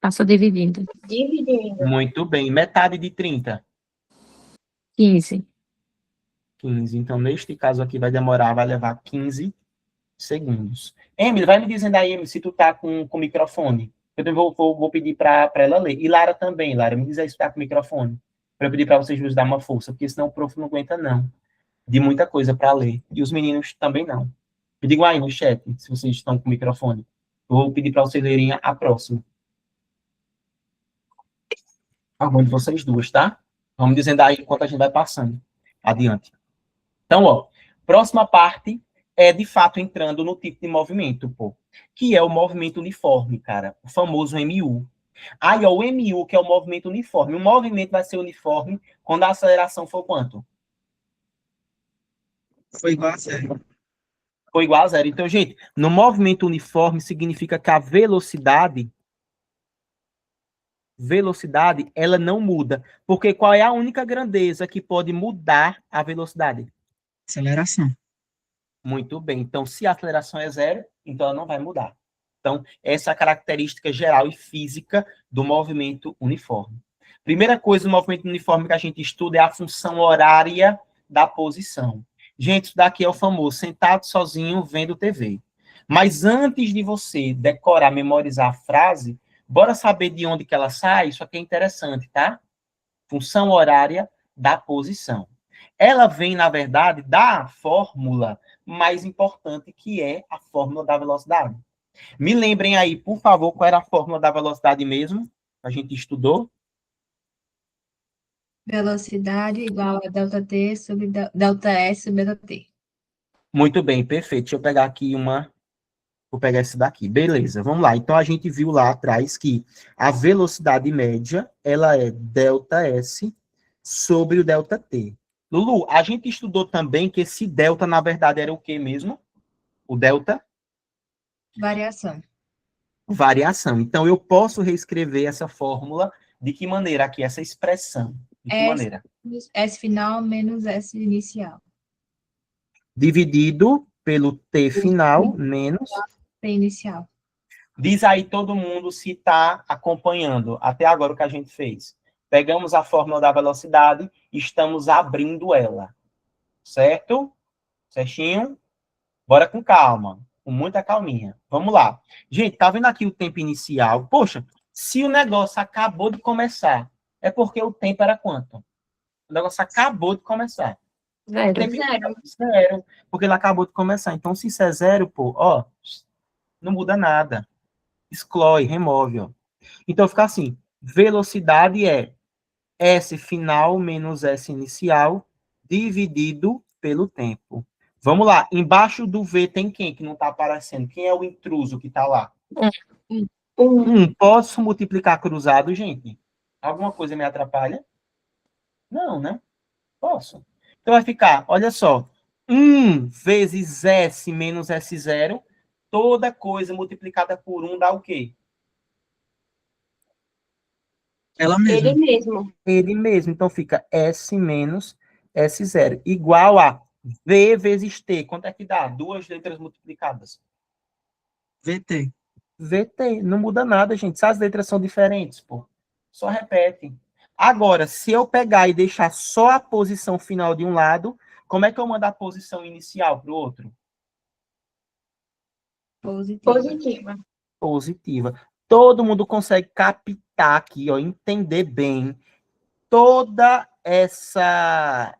Speaker 3: Passa dividindo.
Speaker 5: Dividindo.
Speaker 1: Muito bem. Metade de 30.
Speaker 3: 15.
Speaker 1: 15. Então, neste caso aqui, vai levar 15 segundos. Emily, vai me dizendo aí, Emily, se tu tá com o microfone. Eu também vou pedir para ela ler. E Lara também, Lara, me diz aí se tá com o microfone. Para eu pedir para vocês nos dar uma força, porque senão o prof não aguenta, não. De muita coisa para ler. E os meninos também não. Me digam aí no chat, se vocês estão com o microfone. Eu vou pedir para vocês lerem a próxima. Alguma de vocês duas, tá? Vamos dizendo aí enquanto a gente vai passando. Adiante. Então, ó, próxima parte é, de fato, entrando no tipo de movimento, pô, que é o movimento uniforme, cara, o famoso MU. Aí, ó, o MU, que é o movimento uniforme. O movimento vai ser uniforme quando a aceleração for quanto?
Speaker 4: Foi igual a 0.
Speaker 1: Foi igual a 0. Então, gente, no movimento uniforme significa que a velocidade, ela não muda. Porque qual é a única grandeza que pode mudar a velocidade?
Speaker 4: Aceleração.
Speaker 1: Muito bem. Então, se a aceleração é 0, então ela não vai mudar. Então, essa é a característica geral e física do movimento uniforme. Primeira coisa do movimento uniforme que a gente estuda é a função horária da posição. Gente, isso daqui é o famoso sentado sozinho vendo TV. Mas antes de você decorar, memorizar a frase, bora saber de onde que ela sai? Isso aqui é interessante, tá? Função horária da posição. Ela vem, na verdade, da fórmula mais importante, que é a fórmula da velocidade. Me lembrem aí, por favor, qual era a fórmula da velocidade mesmo? A gente estudou.
Speaker 2: Velocidade igual a ΔT sobre ΔS sobre ΔT.
Speaker 1: Muito bem, perfeito. Deixa eu pegar aqui uma... Vou pegar esse daqui. Beleza, vamos lá. Então, a gente viu lá atrás que a velocidade média, ela é ΔS sobre o ΔT. Lulu, a gente estudou também que esse delta, na verdade, era o quê mesmo? O delta?
Speaker 2: Variação.
Speaker 1: Variação. Então, eu posso reescrever essa fórmula de que maneira aqui, essa expressão? De que maneira?
Speaker 2: S final menos S inicial.
Speaker 1: Dividido pelo T final menos...
Speaker 2: T inicial.
Speaker 1: Diz aí todo mundo se está acompanhando até agora o que a gente fez. Pegamos a fórmula da velocidade e estamos abrindo ela. Certo? Certinho? Bora com calma. Com muita calminha. Vamos lá. Gente, tá vendo aqui o tempo inicial? Poxa, se o negócio acabou de começar, é porque o tempo era quanto? O negócio acabou de começar.
Speaker 3: Zero.
Speaker 1: Tempo
Speaker 5: Zero.
Speaker 1: zero, porque ele acabou de começar. Então, se isso é zero, pô, ó, não muda nada. Exclui, remove, ó. Então, fica assim, velocidade é S final menos S inicial dividido pelo tempo. Vamos lá, embaixo do V tem quem que não está aparecendo? Quem é o intruso que está lá? Posso multiplicar cruzado, gente? Alguma coisa me atrapalha? Não, né? Posso. Então vai ficar, olha só, 1 vezes S menos S0, toda coisa multiplicada por 1 dá o quê?
Speaker 4: Ela mesma.
Speaker 5: Ele mesmo.
Speaker 1: Ele mesmo. Então fica S menos S0, igual a V vezes T. Quanto é que dá? Duas letras multiplicadas.
Speaker 4: VT.
Speaker 1: VT. Não muda nada, gente. Se as letras são diferentes, pô, só repete. Agora, se eu pegar e deixar só a posição final de um lado, como é que eu mando a posição inicial para o outro?
Speaker 2: Positiva.
Speaker 5: Positiva.
Speaker 1: Positiva. Todo mundo consegue captar aqui, ó, entender bem toda essa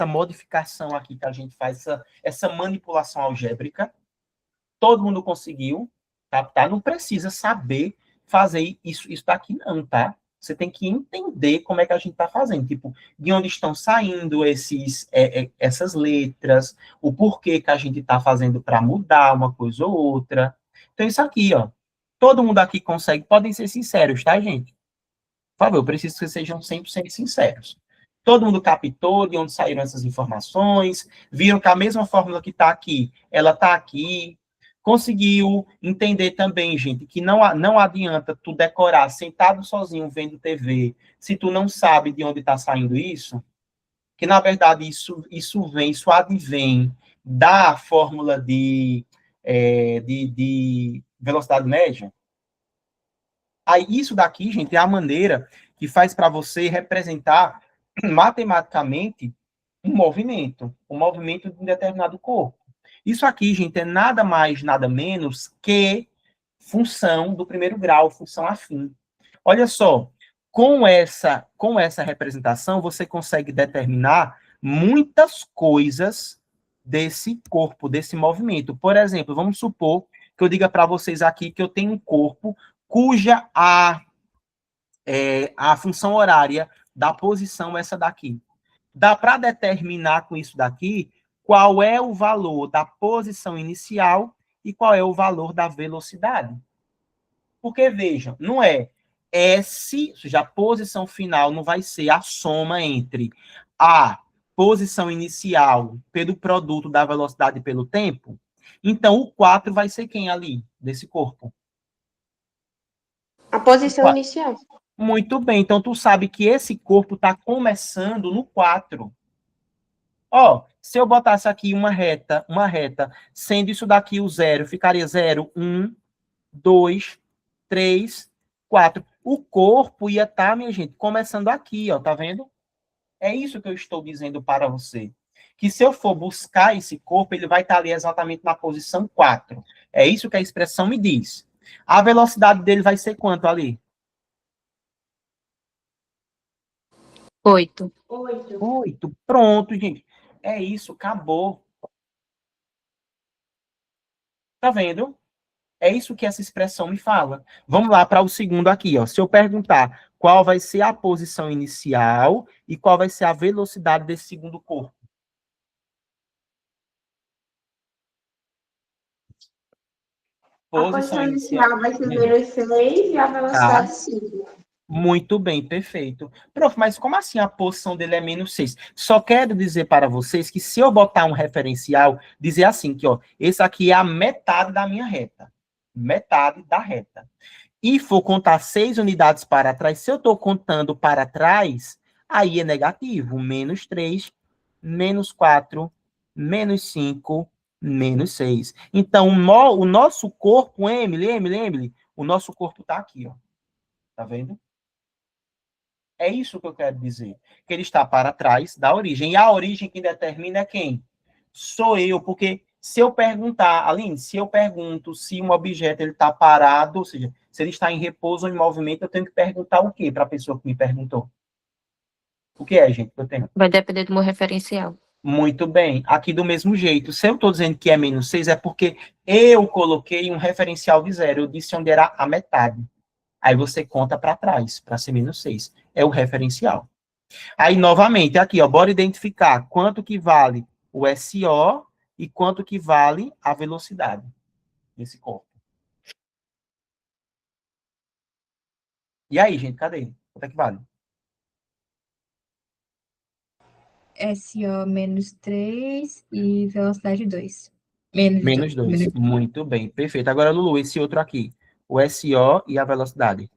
Speaker 1: modificação aqui que a gente faz, essa manipulação algébrica. Todo mundo conseguiu captar. Não precisa saber fazer isso daqui não, tá? Você tem que entender como é que a gente está fazendo, tipo, de onde estão saindo essas letras, o porquê que a gente está fazendo para mudar uma coisa ou outra. Então, isso aqui, ó. Todo mundo aqui consegue, podem ser sinceros, tá, gente? Por favor, eu preciso que vocês sejam 100% sinceros. Todo mundo captou de onde saíram essas informações, viram que a mesma fórmula que está aqui, ela está aqui. Conseguiu entender também, gente, que não adianta tu decorar sentado sozinho vendo TV, se tu não sabe de onde está saindo isso, que na verdade isso advém da fórmula de velocidade média. Aí, isso daqui, gente, é a maneira que faz para você representar matematicamente um movimento de um determinado corpo. Isso aqui, gente, é nada mais, nada menos que função do primeiro grau, função afim. Olha só, com essa representação, você consegue determinar muitas coisas desse corpo, desse movimento. Por exemplo, vamos supor que eu diga para vocês aqui que eu tenho um corpo cuja a função horária da posição é essa daqui. Dá para determinar com isso daqui qual é o valor da posição inicial e qual é o valor da velocidade. Porque, vejam, não é S, ou seja, a posição final não vai ser a soma entre a posição inicial pelo produto da velocidade pelo tempo. Então, o 4 vai ser quem ali, desse corpo?
Speaker 5: A posição inicial.
Speaker 1: Muito bem, então tu sabe que esse corpo está começando no 4. Ó, se eu botasse aqui uma reta, sendo isso daqui o 0, ficaria 0, 1, 2, 3, 4. O corpo ia estar, minha gente, começando aqui, ó, tá vendo? É isso que eu estou dizendo para você. Que se eu for buscar esse corpo, ele vai estar ali exatamente na posição 4. É isso que a expressão me diz. A velocidade dele vai ser quanto ali?
Speaker 3: 8.
Speaker 1: 8. Pronto, gente. É isso, acabou. Tá vendo? É isso que essa expressão me fala. Vamos lá para o segundo aqui, ó. Se eu perguntar qual vai ser a posição inicial e qual vai ser a velocidade desse segundo corpo.
Speaker 5: A posição inicial vai ser 0,6 e a velocidade 5.
Speaker 1: Muito bem, perfeito. Prof, mas como assim a posição dele é menos 6? Só quero dizer para vocês que se eu botar um referencial, dizer assim, que ó, esse aqui é a metade da minha reta. Metade da reta. E for contar 6 unidades para trás, se eu estou contando para trás, aí é negativo. Menos 3, menos 4, menos 5, menos 6. Então, o nosso corpo, Emily, o nosso corpo está aqui, ó. Tá vendo? É isso que eu quero dizer. Que ele está para trás da origem. E a origem quem determina é quem? Sou eu, porque se eu perguntar, Aline, se eu pergunto se um objeto ele está parado, ou seja, se ele está em repouso ou em movimento, eu tenho que perguntar o quê para a pessoa que me perguntou? O que é, gente, que eu tenho?
Speaker 3: Vai depender do meu referencial.
Speaker 1: Muito bem. Aqui do mesmo jeito. Se eu estou dizendo que é menos 6, é porque eu coloquei um referencial de 0. Eu disse onde era a metade. Aí você conta para trás, para ser menos 6. É o referencial. Aí, novamente, aqui, ó, bora identificar quanto que vale o SO e quanto que vale a velocidade desse corpo. E aí, gente, cadê? Quanto é que vale?
Speaker 2: SO menos 3 e velocidade 2. Menos
Speaker 1: Menos 2.
Speaker 2: menos
Speaker 1: Muito bem, perfeito. Agora, Lulu, esse outro aqui. O SO e a velocidade.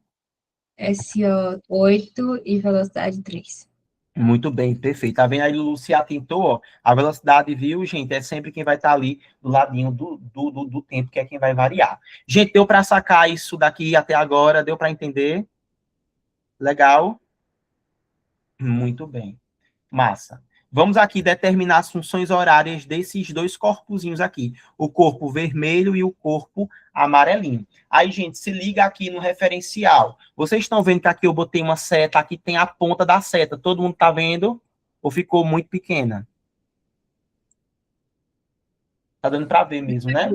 Speaker 2: SO 8 e velocidade 3.
Speaker 1: Muito bem, perfeito. Tá vendo aí, Lulu se atentou, ó. A velocidade, viu, gente, é sempre quem vai estar ali do ladinho do tempo, que é quem vai variar. Gente, deu para sacar isso daqui até agora? Deu para entender? Legal? Muito bem. Massa. Vamos aqui determinar as funções horárias desses dois corpozinhos aqui. O corpo vermelho e o corpo amarelinho. Aí, gente, se liga aqui no referencial. Vocês estão vendo que aqui eu botei uma seta, aqui tem a ponta da seta. Todo mundo está vendo? Ou ficou muito pequena? Tá dando para ver mesmo, né?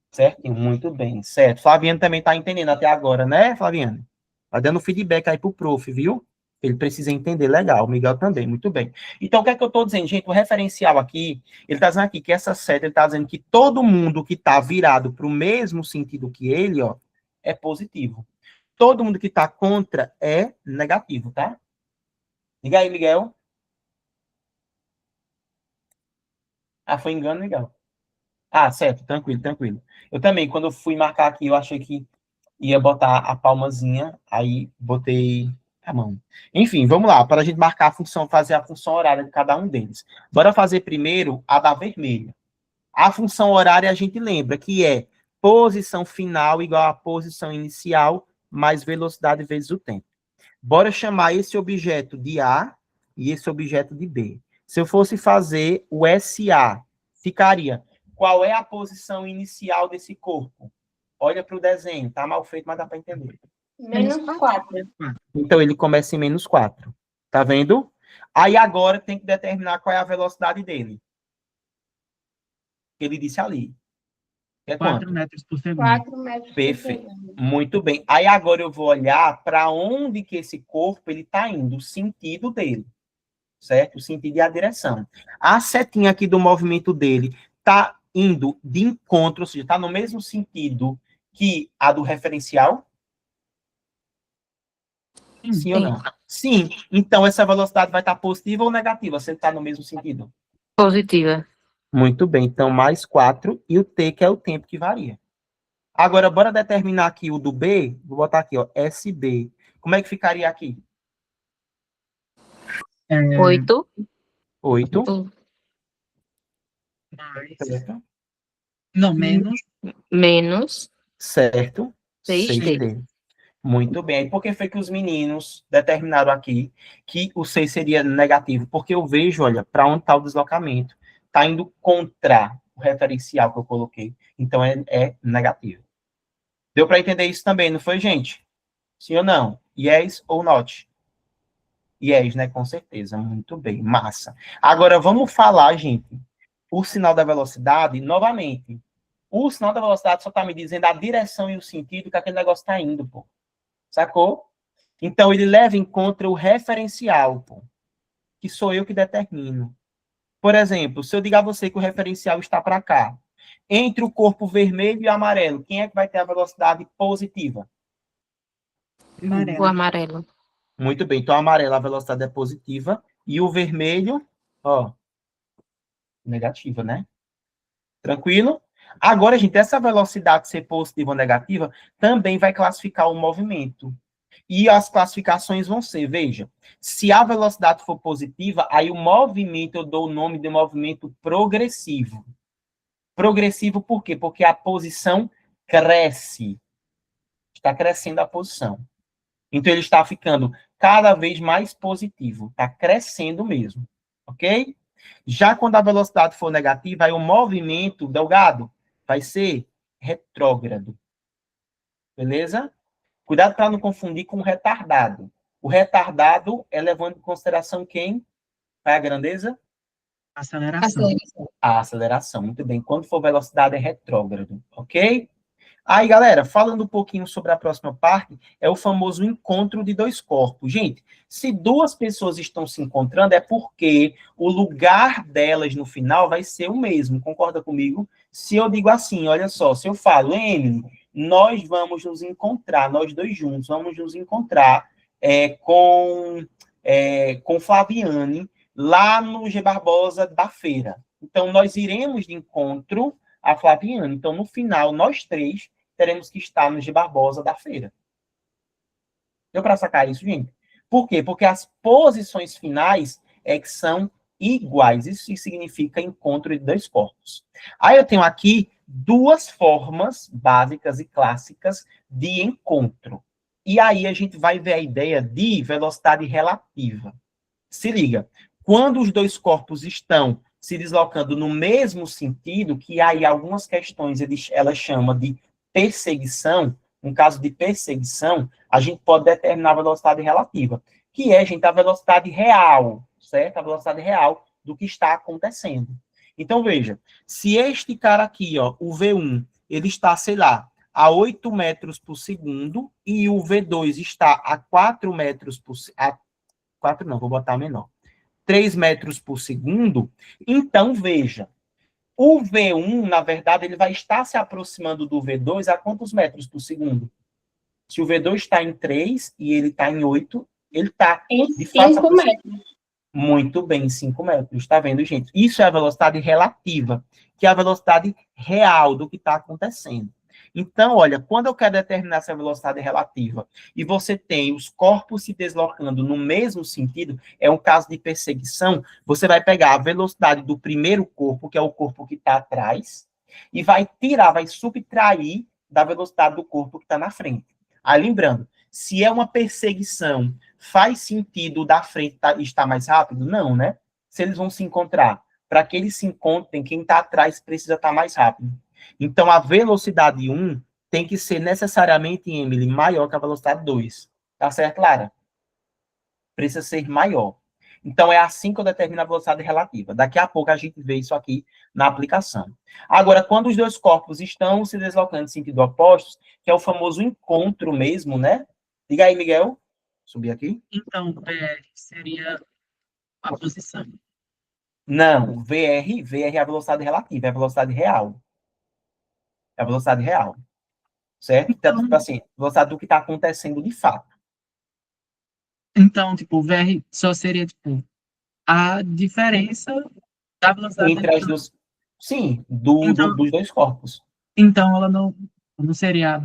Speaker 1: Certinho, muito bem. Certo. Flaviano também está entendendo até agora, né, Flaviano? Tá dando feedback aí pro prof, viu? Ele precisa entender. Legal. O Miguel também. Muito bem. Então, o que é que eu estou dizendo, gente? O referencial aqui, ele está dizendo aqui que essa seta, ele está dizendo que todo mundo que está virado para o mesmo sentido que ele, ó, é positivo. Todo mundo que está contra é negativo, tá? Liga aí, Miguel. Ah, foi engano, Miguel. Ah, certo. Tranquilo, tranquilo. Eu também, quando eu fui marcar aqui, eu achei que ia botar a palmazinha, aí botei a mão. Enfim, vamos lá, para a gente marcar a função, fazer a função horária de cada um deles. Bora fazer primeiro a da vermelha. A função horária a gente lembra que é posição final igual a posição inicial mais velocidade vezes o tempo. Bora chamar esse objeto de A e esse objeto de B. Se eu fosse fazer o SA, ficaria: qual é a posição inicial desse corpo? Olha para o desenho, tá mal feito, mas dá para entender.
Speaker 5: Menos 4.
Speaker 1: Então, ele começa em menos 4. Tá vendo? Aí, agora, tem que determinar qual é a velocidade dele. Ele disse ali. É
Speaker 4: 4
Speaker 1: quanto?
Speaker 4: metros por segundo.
Speaker 5: 4 metros
Speaker 1: Perfeito.
Speaker 5: por segundo.
Speaker 1: Muito bem. Aí, agora, eu vou olhar para onde que esse corpo ele está indo, o sentido dele. Certo? O sentido e a direção. A setinha aqui do movimento dele está indo de encontro, ou seja, está no mesmo sentido que a do referencial? Sim ou não? Sim. Então, essa velocidade vai estar positiva ou negativa, se ele está no mesmo sentido?
Speaker 3: Positiva.
Speaker 1: Muito bem. Então, mais 4 e o t, que é o tempo que varia. Agora, bora determinar aqui o do B. Vou botar aqui, ó, SB. Como é que ficaria aqui?
Speaker 3: 8.
Speaker 1: 8.
Speaker 4: Mais.
Speaker 1: Certo.
Speaker 4: Não, menos.
Speaker 3: Menos
Speaker 1: Certo.
Speaker 3: 6T.
Speaker 1: 6T. Muito bem. Por que foi que os meninos determinaram aqui que o 6 seria negativo? Porque eu vejo, olha, para onde está o deslocamento. Está indo contra o referencial que eu coloquei. Então, é negativo. Deu para entender isso também, não foi, gente? Sim ou não? Yes ou not? Yes, né? Com certeza. Muito bem. Massa. Agora, vamos falar, gente, o sinal da velocidade, novamente. O sinal da velocidade só está me dizendo a direção e o sentido que aquele negócio está indo, pô. Sacou? Então, ele leva em conta o referencial, pô, que sou eu que determino. Por exemplo, se eu digo a você que o referencial está para cá, entre o corpo vermelho e amarelo, quem é que vai ter a velocidade positiva?
Speaker 3: O
Speaker 2: Amarelo.
Speaker 3: amarelo.
Speaker 1: Muito bem. Então, amarelo, a velocidade é positiva. E o vermelho, ó, negativa, né? Tranquilo? Agora, gente, essa velocidade ser positiva ou negativa também vai classificar o movimento. E as classificações vão ser, veja, se a velocidade for positiva, aí o movimento, eu dou o nome de movimento progressivo. Progressivo por quê? Porque a posição cresce. Está crescendo a posição. Então, ele está ficando cada vez mais positivo. Está crescendo mesmo. Ok? Já quando a velocidade for negativa, aí o movimento, Delgado, vai ser retrógrado. Beleza? Cuidado para não confundir com retardado. O retardado é levando em consideração quem? Qual é a grandeza?
Speaker 4: Aceleração.
Speaker 1: A aceleração. Muito bem. Quando for velocidade, é retrógrado. Ok? Aí, galera, falando um pouquinho sobre a próxima parte, é o famoso encontro de dois corpos. Gente, se duas pessoas estão se encontrando, é porque o lugar delas no final vai ser o mesmo. Concorda comigo? Se eu digo assim, olha só, se eu falo, Emily, nós vamos nos encontrar, nós dois juntos, vamos nos encontrar com Flaviane lá no G Barbosa da feira. Então, nós iremos de encontro a Flaviane. Então, no final, nós três teremos que estar no G Barbosa da feira. Deu para sacar isso, gente? Por quê? Porque as posições finais é que são iguais. Isso significa encontro de dois corpos. Aí eu tenho aqui duas formas básicas e clássicas de encontro. E aí a gente vai ver a ideia de velocidade relativa. Se liga, quando os dois corpos estão se deslocando no mesmo sentido, que aí algumas questões elas chamam de perseguição, no caso de perseguição, a gente pode determinar a velocidade relativa, que é, gente, a velocidade real, certo? A velocidade real do que está acontecendo. Então, veja, se este cara aqui, ó, o V1, ele está, sei lá, a 8 metros por segundo, e o V2 está a 4 metros por segundo, 4 não, vou botar menor, 3 metros por segundo, então, veja, o V1, na verdade, ele vai estar se aproximando do V2 a quantos metros por segundo? Se o V2 está em 3 e ele está em 8, ele está...
Speaker 5: Em 5 metros.
Speaker 1: Muito bem, 5 metros. Está vendo, gente? Isso é a velocidade relativa, que é a velocidade real do que está acontecendo. Então, olha, quando eu quero determinar essa velocidade relativa e você tem os corpos se deslocando no mesmo sentido, é um caso de perseguição, você vai pegar a velocidade do primeiro corpo, que é o corpo que está atrás, e vai subtrair da velocidade do corpo que está na frente. Aí, lembrando, se é uma perseguição, faz sentido o da frente estar mais rápido? Não, né? Se eles vão se encontrar, para que eles se encontrem, quem está atrás precisa estar mais rápido. Então, a velocidade 1 tem que ser necessariamente, Emily, maior que a velocidade 2. Tá certo, Lara? Precisa ser maior. Então, é assim que eu determino a velocidade relativa. Daqui a pouco a gente vê isso aqui na aplicação. Agora, quando os dois corpos estão se deslocando em sentido oposto, que é o famoso encontro mesmo, né? Diga aí, Miguel. Subir aqui.
Speaker 4: Então, seria a posição.
Speaker 1: Não, VR é a velocidade relativa, é a velocidade real. É a velocidade real. Certo? Então, tipo assim, velocidade do que está acontecendo de fato.
Speaker 4: Então, tipo, o VR só seria, tipo, a diferença da velocidade.
Speaker 1: Entre as duas... Sim,
Speaker 4: Então,
Speaker 1: dos dois corpos.
Speaker 4: então ela não seria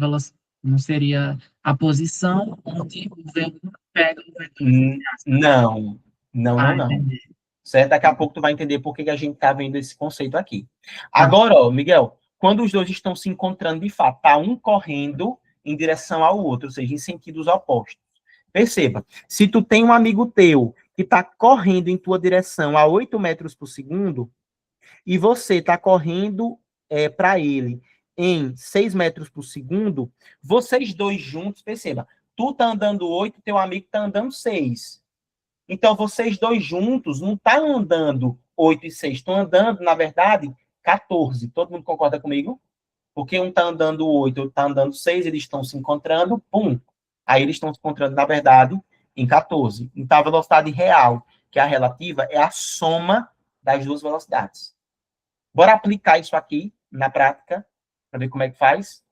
Speaker 4: não seria a posição onde o V1 pega o V2.
Speaker 1: Não.
Speaker 4: Entendi.
Speaker 1: Certo? Daqui a pouco tu vai entender por que a gente está vendo esse conceito aqui. Agora, ó, Miguel, quando os dois estão se encontrando de fato, tá um correndo em direção ao outro, ou seja, em sentidos opostos. Perceba, se tu tem um amigo teu que está correndo em tua direção a 8 metros por segundo, e você está correndo para ele em 6 metros por segundo, vocês dois juntos, perceba, tu tá andando 8, teu amigo tá andando 6. Então, vocês dois juntos não estão andando 8 e 6, estão andando, na verdade, 14. Todo mundo concorda comigo? Porque um está andando 8, outro está andando 6, eles estão se encontrando, pum. Aí eles estão se encontrando, na verdade, em 14. Então, a velocidade real, que é a relativa, é a soma das duas velocidades. Bora aplicar isso aqui na prática, para ver como é que faz?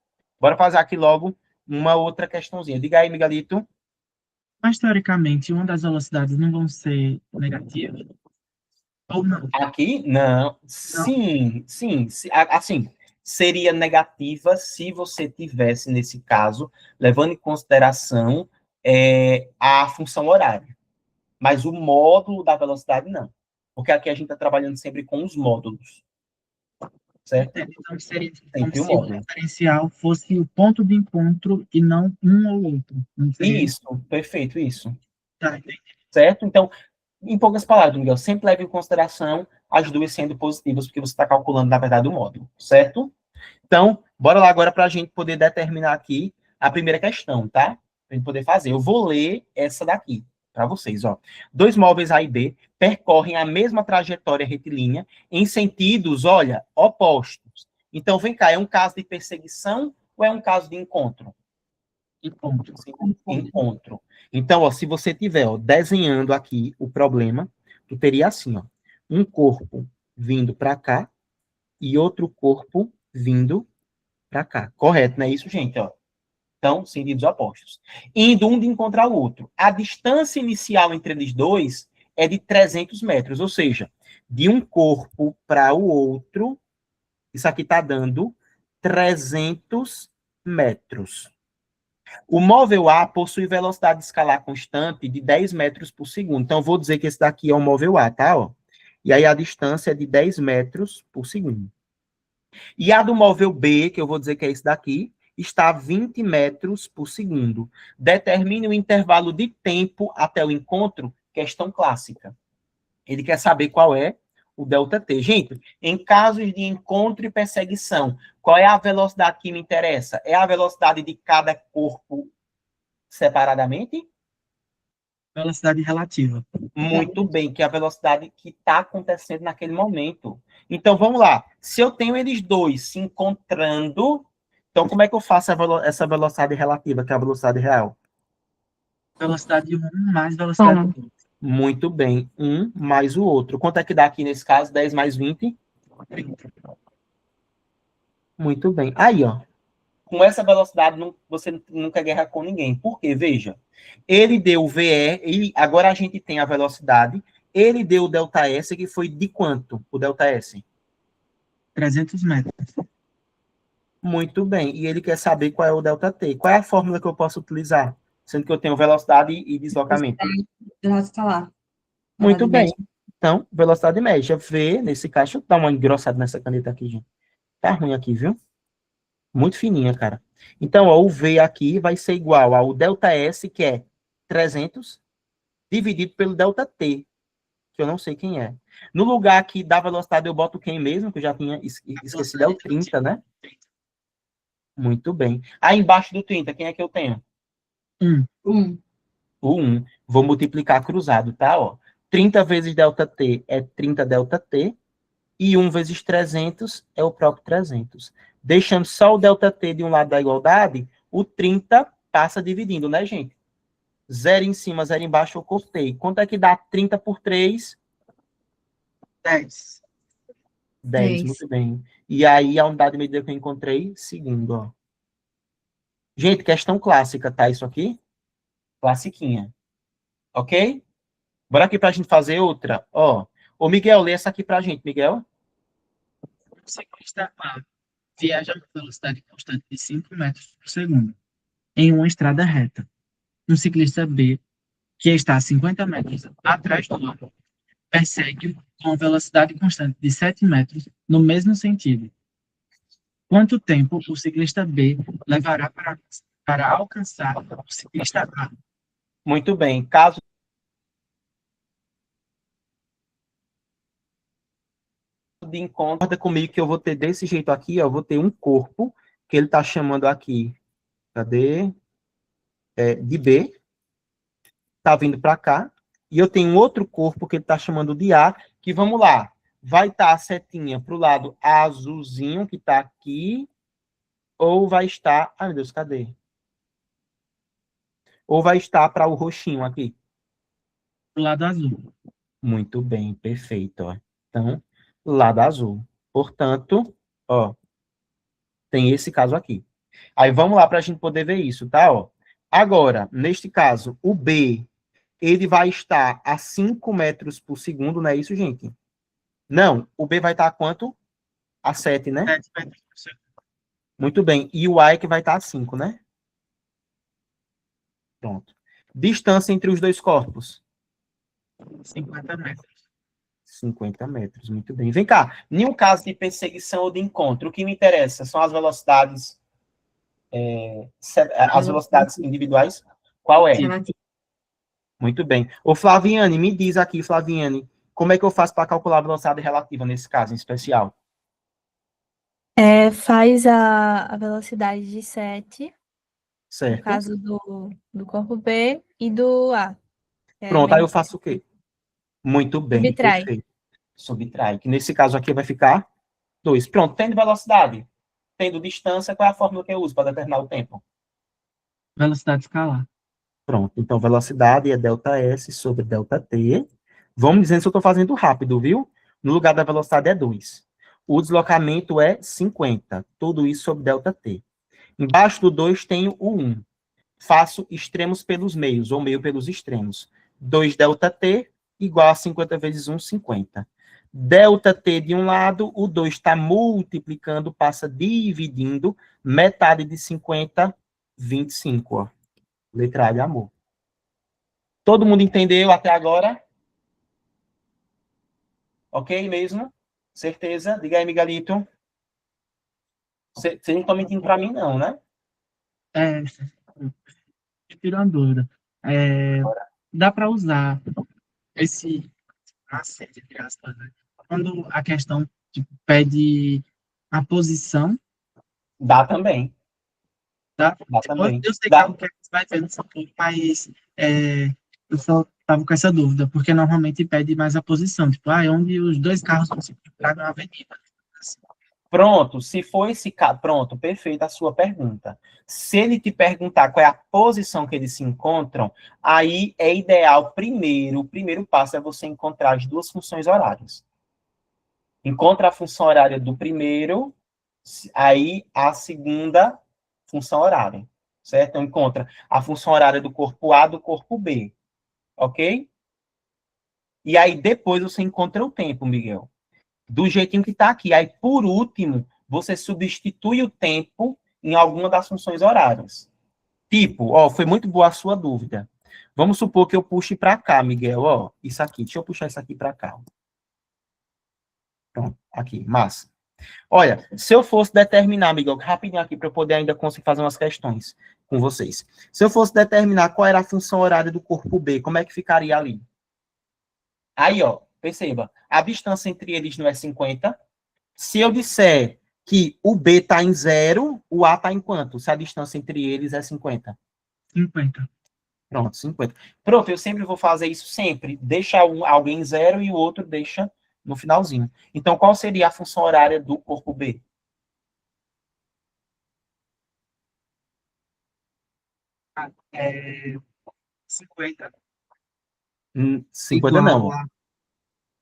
Speaker 1: Bora fazer aqui logo uma outra questãozinha. Diga aí, Miguelito.
Speaker 4: Mas, teoricamente, uma das velocidades não vão ser negativas? Ou não?
Speaker 1: Aqui, não. Sim. Assim, seria negativa se você tivesse, nesse caso, levando em consideração a função horária. Mas o módulo da velocidade, não. Porque aqui a gente está trabalhando sempre com os módulos. Certo?
Speaker 4: Então, seria
Speaker 1: Sempre
Speaker 4: como
Speaker 1: o
Speaker 4: se o
Speaker 1: módulo.
Speaker 4: diferencial fosse o ponto de encontro e não um ou outro. Não seria...
Speaker 1: Isso, perfeito, isso.
Speaker 4: Tá, entendi.
Speaker 1: Certo? Então, em poucas palavras, Miguel, sempre leve em consideração as duas sendo positivas, porque você está calculando, na verdade, o módulo, certo? Então, bora lá agora para a gente poder determinar aqui a primeira questão, tá? Para gente poder fazer. Eu vou ler essa daqui para vocês, ó. Dois móveis A e B percorrem a mesma trajetória retilínea em sentidos, olha, opostos. Então, vem cá, é um caso de perseguição ou é um caso de encontro?
Speaker 4: Encontro.
Speaker 1: Encontro. Então, ó, se você tiver, ó, desenhando aqui o problema, tu teria assim, ó, um corpo vindo para cá e outro corpo vindo para cá. Correto, não é isso, gente? Ó. Então, sentidos opostos. Indo um de encontrar o outro. A distância inicial entre eles dois é de 300 metros, ou seja, de um corpo para o outro, isso aqui está dando 300 metros. O móvel A possui velocidade escalar constante de 10 metros por segundo. Então, eu vou dizer que esse daqui é o móvel A, tá? Ó. E aí, a distância é de 10 metros por segundo. E a do móvel B, que eu vou dizer que é esse daqui, está a 20 metros por segundo. Determine o intervalo de tempo até o encontro, questão clássica. Ele quer saber qual é o ΔT. Gente, em casos de encontro e perseguição, qual é a velocidade que me interessa? É a velocidade de cada corpo separadamente?
Speaker 4: Velocidade relativa.
Speaker 1: Muito bem, que é a velocidade que está acontecendo naquele momento. Então, vamos lá. Se eu tenho eles dois se encontrando, então como é que eu faço essa velocidade relativa, que é a velocidade real?
Speaker 4: Velocidade de um mais velocidade do outro.
Speaker 1: Muito bem. Um mais o outro. Quanto é que dá aqui nesse caso? 10 mais 20?
Speaker 4: 30.
Speaker 1: Muito bem. Aí, ó. Com essa velocidade, você nunca guerra com ninguém. Por quê? Veja. Ele deu o VE, agora a gente tem a velocidade. Ele deu o ΔS, que foi de quanto? O ΔS?
Speaker 4: 300 metros.
Speaker 1: Muito bem. E ele quer saber qual é o ΔT. Qual é a fórmula que eu posso utilizar? Sendo que eu tenho velocidade e deslocamento.
Speaker 2: Velocidade escalar.
Speaker 1: Muito bem.
Speaker 2: média.
Speaker 1: Então, velocidade média. V, nesse caso, deixa eu dar uma engrossada nessa caneta aqui, gente. Tá ruim aqui, viu? Muito fininha, cara. Então, ó, o V aqui vai ser igual ao ΔS, que é 300, dividido pelo ΔT, que eu não sei quem é. No lugar aqui da velocidade, eu boto quem mesmo, que eu já tinha esquecido, é o 30, né? Muito bem. Aí embaixo do 30, quem é que eu tenho?
Speaker 4: 1.
Speaker 1: O 1. Vou multiplicar cruzado, tá? Ó. 30 vezes ΔT é 30 ΔT, e 1 vezes 300 é o próprio 300. Deixando só o ΔT de um lado da igualdade, o 30 passa dividindo, né, gente? 0 em cima, 0 embaixo, eu cortei. Quanto é que dá 30 por 3?
Speaker 4: 10.
Speaker 1: 10, muito bem. E aí, a unidade de medida que eu encontrei, segundo, ó. Gente, questão clássica, tá? Isso aqui? Classiquinha. Ok? Bora aqui pra gente fazer outra. Ó. Ô, Miguel, lê essa aqui pra gente, Miguel.
Speaker 4: O ciclista A viaja a uma velocidade constante de 5 metros por segundo em uma estrada reta. Um ciclista B, que está a 50 metros atrás do outro, persegue-o com uma velocidade constante de 7 metros no mesmo sentido. Quanto tempo o ciclista B levará para alcançar o ciclista A?
Speaker 1: Muito bem. Caso de encontro, concorda comigo que eu vou ter desse jeito aqui, ó, eu vou ter um corpo que ele está chamando aqui, cadê? De B, está vindo para cá, e eu tenho outro corpo que ele está chamando de A, que vamos lá, vai estar a setinha para o lado azulzinho, que está aqui, ou vai estar, ai meu Deus, cadê? Ou vai estar para o roxinho aqui.
Speaker 4: Do lado azul.
Speaker 1: Muito bem, perfeito, ó. Então, lado azul. Portanto, ó, tem esse caso aqui. Aí vamos lá para a gente poder ver isso, tá? Ó. Agora, neste caso, o B, ele vai estar a 5 metros por segundo, não é isso, gente? Não, o B vai estar a quanto? A 7, né?
Speaker 4: 7 metros por segundo.
Speaker 1: Muito bem. E o A é que vai estar a 5, né? Pronto. Distância entre os dois corpos?
Speaker 4: 50 metros.
Speaker 1: 50 metros, muito bem. Vem cá, nenhum caso de perseguição ou de encontro. O que me interessa são as velocidades, as velocidades individuais. Qual é?
Speaker 2: Relativa.
Speaker 1: Muito bem. Ô, Flaviane, me diz aqui, Flaviane, como é que eu faço para calcular a velocidade relativa nesse caso em especial?
Speaker 7: Faz a velocidade de 7
Speaker 1: certo?
Speaker 7: caso do corpo B e do A. que é
Speaker 1: Pronto, aí eu
Speaker 7: menos
Speaker 1: faço o quê? Muito bem,
Speaker 7: subtrai.
Speaker 1: perfeito. Subtrai, que nesse caso aqui vai ficar 2. Pronto, tendo velocidade, tendo distância, qual é a fórmula que eu uso para determinar o tempo?
Speaker 4: Velocidade escalar.
Speaker 1: Pronto, então velocidade é ΔS sobre ΔT. Vamos dizendo se eu estou fazendo rápido, viu? No lugar da velocidade é 2. O deslocamento é 50. Tudo isso sobre ΔT. Embaixo do 2 tenho o 1. Faço extremos pelos meios, ou meio pelos extremos. 2 ΔT igual a 50 vezes 1, 50. ΔT de um lado, o 2 está multiplicando, passa dividindo, metade de 50, 25, ó. Letra A de amor. Todo mundo entendeu até agora? Ok mesmo? Certeza? Diga aí, Miguelito. Você não está mentindo para mim, não, né?
Speaker 4: Me tirou uma dúvida. Dá para usar esse macete, entre aspas, né? Quando a questão tipo, pede a posição,
Speaker 1: Dá também.
Speaker 4: tá?
Speaker 1: Dá
Speaker 4: Tipo,
Speaker 1: também.
Speaker 4: eu sei que é
Speaker 1: Dá.
Speaker 4: algo que a gente vai ver no futuro, mas eu só estava com essa dúvida, porque normalmente pede mais a posição, tipo, onde os dois carros vão se encontrar na avenida.
Speaker 1: Pronto, se for esse caso, pronto, perfeita a sua pergunta. Se ele te perguntar qual é a posição que eles se encontram, aí é ideal, o primeiro passo é você encontrar as duas funções horárias. Encontra a função horária do primeiro, aí a segunda função horária, certo? Então, encontra a função horária do corpo A do corpo B, ok? E aí depois você encontra o tempo, Miguel. Do jeitinho que está aqui. Aí, por último, você substitui o tempo em alguma das funções horárias. Tipo, ó, foi muito boa a sua dúvida. Vamos supor que eu puxe para cá, Miguel, ó, isso aqui. Deixa eu puxar isso aqui para cá. Pronto, aqui, massa. Olha, se eu fosse determinar, Miguel, rapidinho aqui para eu poder ainda conseguir fazer umas questões com vocês. Se eu fosse determinar qual era a função horária do corpo B, como é que ficaria ali? Aí, ó, perceba, a distância entre eles não é 50. Se eu disser que o B está em 0, o A está em quanto? Se a distância entre eles é 50.
Speaker 4: 50.
Speaker 1: Pronto, 50. Pronto, eu sempre vou fazer isso sempre. Deixa alguém em 0 e o outro deixa no finalzinho. Então, qual seria a função horária do corpo B?
Speaker 4: É, 50
Speaker 1: 50
Speaker 4: igual
Speaker 1: não.
Speaker 4: a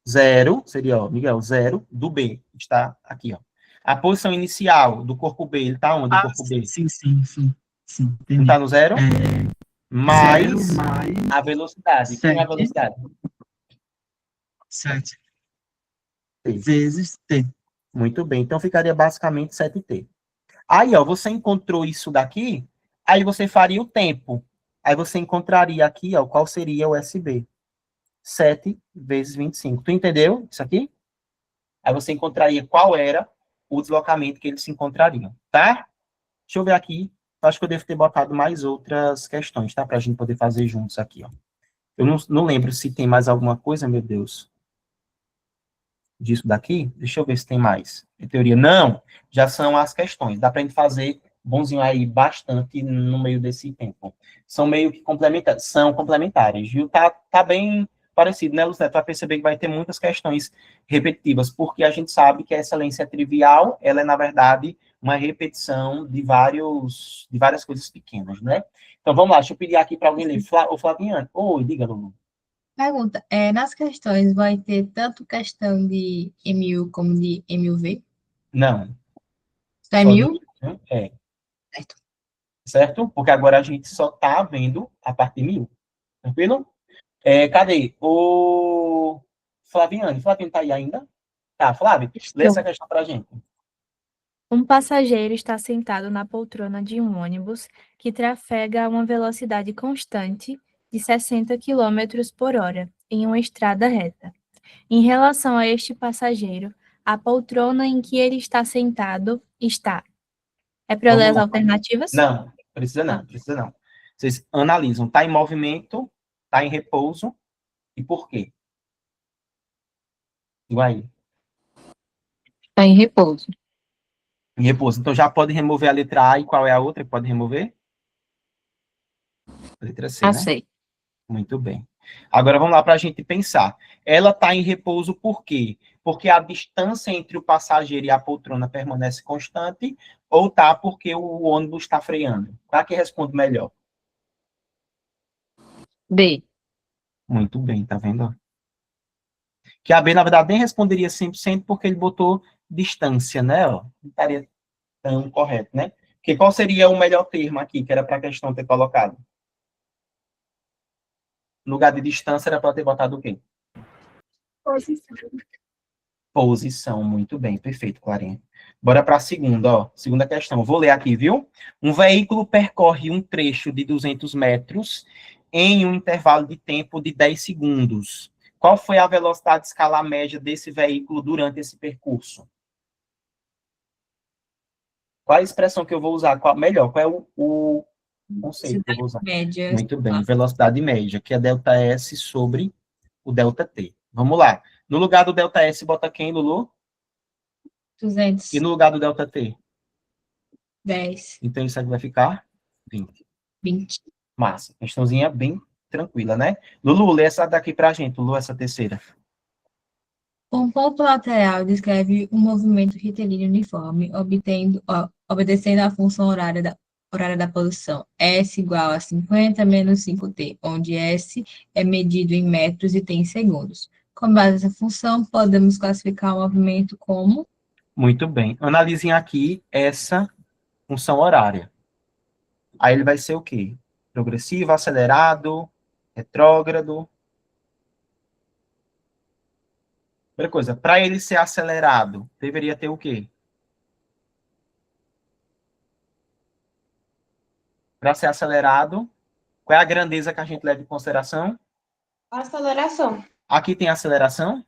Speaker 1: 0 seria, ó, Miguel, 0 do B. Está aqui, ó. A posição inicial do corpo B, ele está onde, o corpo B?
Speaker 4: sim,
Speaker 1: Não
Speaker 4: entendi.
Speaker 1: está no 0? Mais
Speaker 4: 0 mais
Speaker 1: a velocidade. Quem é a
Speaker 4: 7,
Speaker 1: velocidade?
Speaker 4: 7
Speaker 1: T.
Speaker 4: vezes T.
Speaker 1: Muito bem. Então, ficaria basicamente 7T. Aí, ó, você encontrou isso daqui, aí você faria o tempo. Aí você encontraria aqui, ó, qual seria o SB. 7 vezes 25. Tu entendeu isso aqui? Aí você encontraria qual era o deslocamento que eles se encontrariam, tá? Deixa eu ver aqui. Eu acho que eu devo ter botado mais outras questões, tá? Pra gente poder fazer juntos aqui, ó. Eu não lembro se tem mais alguma coisa, meu Deus, disso daqui. Deixa eu ver se tem mais. Em teoria, não. Já são as questões. Dá pra gente fazer bonzinho aí bastante no meio desse tempo. São meio que complementares. São complementares, viu? Tá bem parecido, né, Lucete? Vai perceber que vai ter muitas questões repetitivas, porque a gente sabe que a excelência trivial, ela é, na verdade, uma repetição de várias coisas pequenas, né? Então, vamos lá. Deixa eu pedir aqui para alguém ler. Ô, Flaviane. Oi, diga, Lulu.
Speaker 2: Pergunta, nas questões vai ter tanto questão de MU como de MUV?
Speaker 1: Não.
Speaker 2: Só
Speaker 1: Só de...
Speaker 2: MU?
Speaker 1: É.
Speaker 2: Certo.
Speaker 1: Certo? Porque agora a gente só tá vendo a parte de 1000. Tranquilo? Cadê? O Flaviane. Flaviane tá aí ainda? Tá, Flávio, lê essa questão pra gente.
Speaker 7: Um passageiro está sentado na poltrona de um ônibus que trafega a uma velocidade constante de 60 km por hora em uma estrada reta. Em relação a este passageiro, a poltrona em que ele está sentado está. É para eu ler
Speaker 1: Vamos
Speaker 7: as
Speaker 1: lá.
Speaker 7: alternativas?
Speaker 1: Não, precisa não, precisa não. Vocês analisam, tá em movimento, tá em repouso e por quê? Diga aí.
Speaker 3: Está em repouso.
Speaker 1: Em repouso. Então já pode remover a letra A e qual é a outra que pode remover? Letra C, né?
Speaker 3: Aceito.
Speaker 1: Muito bem. Agora vamos lá para a gente pensar. Ela está em repouso por quê? Porque a distância entre o passageiro e a poltrona permanece constante, ou tá porque o ônibus está freando? Tá que responde melhor.
Speaker 3: B.
Speaker 1: Muito bem, tá vendo? Que a B, na verdade, nem responderia 100% porque ele botou distância, né? Ó, não estaria tão correto, né? Porque qual seria o melhor termo aqui, que era para a questão ter colocado? No lugar de distância, era para ter botado o quê?
Speaker 5: Posição.
Speaker 1: Posição, muito bem, perfeito, Clarinha. Bora para a segunda, ó. Segunda questão, vou ler aqui, viu? Um veículo percorre um trecho de 200 metros em um intervalo de tempo de 10 segundos. Qual foi a velocidade escalar média desse veículo durante esse percurso? Qual a expressão que eu vou usar? Qual é o conceito que eu vou usar?
Speaker 2: Média.
Speaker 1: Muito bem, velocidade média, que é delta S sobre o delta T. Vamos lá. No lugar do delta S, bota quem, Lulu?
Speaker 2: 200.
Speaker 1: E no lugar do delta T?
Speaker 2: 10.
Speaker 1: Então, isso aqui vai ficar 20.
Speaker 2: 20.
Speaker 1: Massa. Questãozinha bem tranquila, né? Lulu, lê essa daqui pra gente. Lulu, essa terceira.
Speaker 2: Um ponto lateral descreve um movimento retilíneo uniforme, obedecendo a função horária da posição. S igual a 50 menos 5t, onde S é medido em metros e t em segundos. Com base nessa função, podemos classificar o movimento como...
Speaker 1: Muito bem. Analisem aqui essa função horária. Aí ele vai ser o quê? Progressivo, acelerado, retrógrado. Outra coisa, para ele ser acelerado, deveria ter o quê? Para ser acelerado, qual é a grandeza que a gente leva em consideração?
Speaker 5: Aceleração.
Speaker 1: Aqui tem aceleração?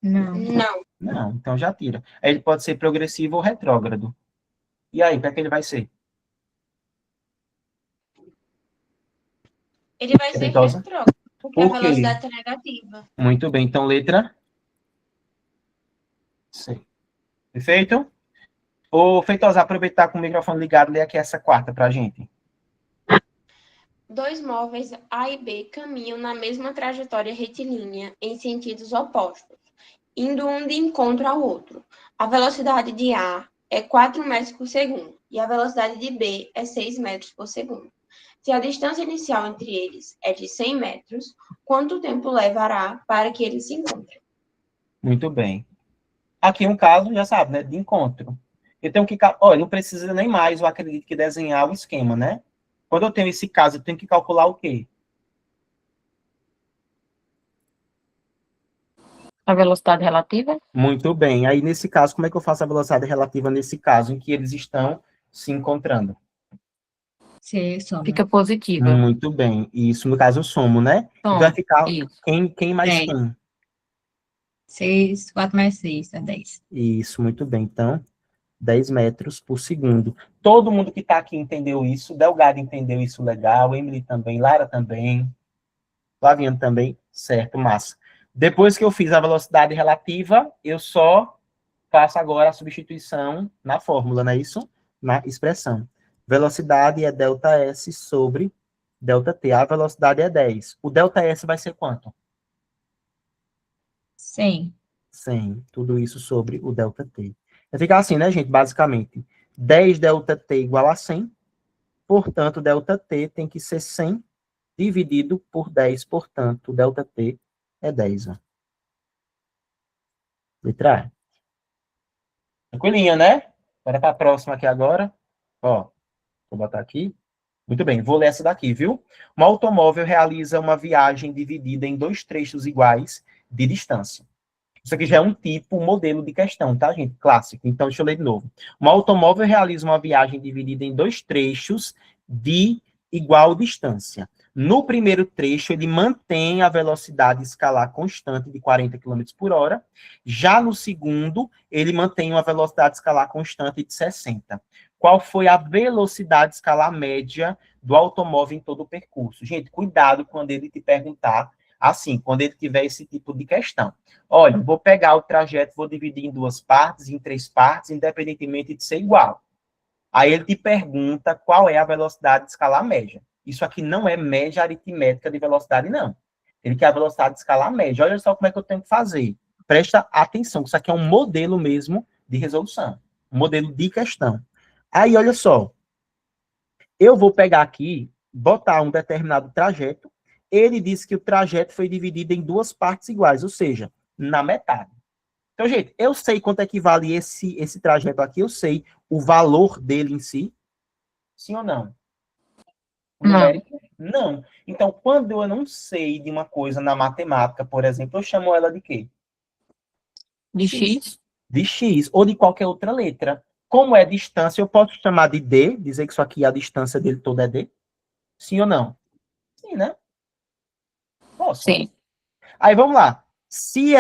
Speaker 2: Não.
Speaker 5: Não.
Speaker 1: Não, então já tira. Aí ele pode ser progressivo ou retrógrado. E aí, o que é que ele vai ser?
Speaker 5: Ele vai ser
Speaker 1: Feitosa?
Speaker 5: retrógrado, porque a
Speaker 1: Por quê?
Speaker 5: velocidade é negativa.
Speaker 1: Muito bem, então letra C. Perfeito? Ô, Feitosa, aproveitar com o microfone ligado, lê aqui essa quarta pra gente.
Speaker 5: Dois móveis A e B caminham na mesma trajetória retilínea em sentidos opostos, indo um de encontro ao outro. A velocidade de A é 4 metros por segundo e a velocidade de B é 6 metros por segundo. Se a distância inicial entre eles é de 100 metros, quanto tempo levará para que eles se encontrem?
Speaker 1: Muito bem. Aqui um caso, já sabe, né, de encontro. Eu tenho que... Olha, não precisa nem mais, eu acredito que desenhar o esquema, né? Quando eu tenho esse caso, eu tenho que calcular o quê?
Speaker 3: A velocidade relativa?
Speaker 1: Muito bem. Aí, nesse caso, como é que eu faço a velocidade relativa nesse caso em que eles estão se encontrando?
Speaker 2: C, soma.
Speaker 3: Fica positiva.
Speaker 1: Muito bem. Isso, no caso, eu somo, né? Então, vai ficar
Speaker 3: Isso.
Speaker 1: quem mais
Speaker 2: 10.
Speaker 1: quem?
Speaker 2: 6, 4 mais 6, dá 10.
Speaker 1: Isso, muito bem. Então, 10 metros por segundo. Todo mundo que está aqui entendeu isso. Delgado entendeu isso legal. Emily também. Lara também. Flaviano também. Certo, massa. Depois que eu fiz a velocidade relativa, eu só faço agora a substituição na fórmula, não é isso? Na expressão. Velocidade é ΔS sobre ΔT. A velocidade é 10. O ΔS vai ser quanto?
Speaker 2: 100.
Speaker 1: 100. Tudo isso sobre o ΔT. Vai ficar assim, né, gente? Basicamente, 10 ΔT igual a 100. Portanto, ΔT tem que ser 100 dividido por 10. Portanto, ΔT é 10. Ó. Letra A. Tranquilinha, né? Bora para a próxima aqui agora. Ó, vou botar aqui. Muito bem, vou ler essa daqui, viu? Um automóvel realiza uma viagem dividida em 2 trechos iguais de distância. Isso aqui já é um tipo, um modelo de questão, tá, gente? Clássico. Então, deixa eu ler de novo. Um automóvel realiza uma viagem dividida em 2 trechos de igual distância. No primeiro trecho, ele mantém a velocidade escalar constante de 40 km por hora. Já no segundo, ele mantém uma velocidade escalar constante de 60. Qual foi a velocidade escalar média do automóvel em todo o percurso? Gente, cuidado quando ele te perguntar assim, quando ele tiver esse tipo de questão. Olha, vou pegar o trajeto, vou dividir em 2 partes, em 3 partes, independentemente de ser igual. Aí ele te pergunta qual é a velocidade de escalar média. Isso aqui não é média aritmética de velocidade, não. Ele quer a velocidade escalar média. Olha só como é que eu tenho que fazer. Presta atenção, isso aqui é um modelo mesmo de resolução. Um modelo de questão. Aí, olha só. Eu vou pegar aqui, botar um determinado trajeto. Ele disse que o trajeto foi dividido em duas partes iguais, ou seja, na metade. Então, gente, eu sei quanto equivale esse trajeto aqui, eu sei o valor dele em si. Sim ou não? O
Speaker 3: Não.
Speaker 1: numérico? Não. Então, quando eu não sei de uma coisa na matemática, por exemplo, eu chamo ela de quê?
Speaker 3: De X?
Speaker 1: De X, ou de qualquer outra letra. Como é distância, eu posso chamar de D, dizer que isso aqui, a distância dele toda é D? Sim ou não? Sim, né? Posso.
Speaker 3: Sim.
Speaker 1: Aí, vamos lá. Se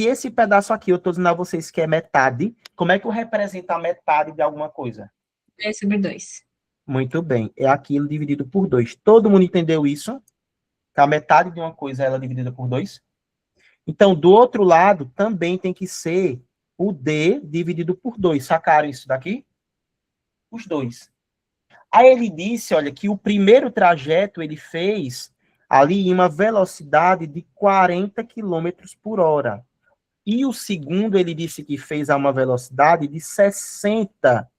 Speaker 1: esse pedaço aqui, eu estou dizendo a vocês que é metade, como é que eu represento a metade de alguma coisa?
Speaker 2: 3 sobre 2.
Speaker 1: Muito bem. É aquilo dividido por 2. Todo mundo entendeu isso? Que a metade de uma coisa ela é dividida por 2? Então, do outro lado, também tem que ser o D dividido por 2. Sacaram isso daqui? Os dois. Aí ele disse, olha, que o primeiro trajeto ele fez ali em uma velocidade de 40 km por hora. E o segundo ele disse que fez a uma velocidade de 60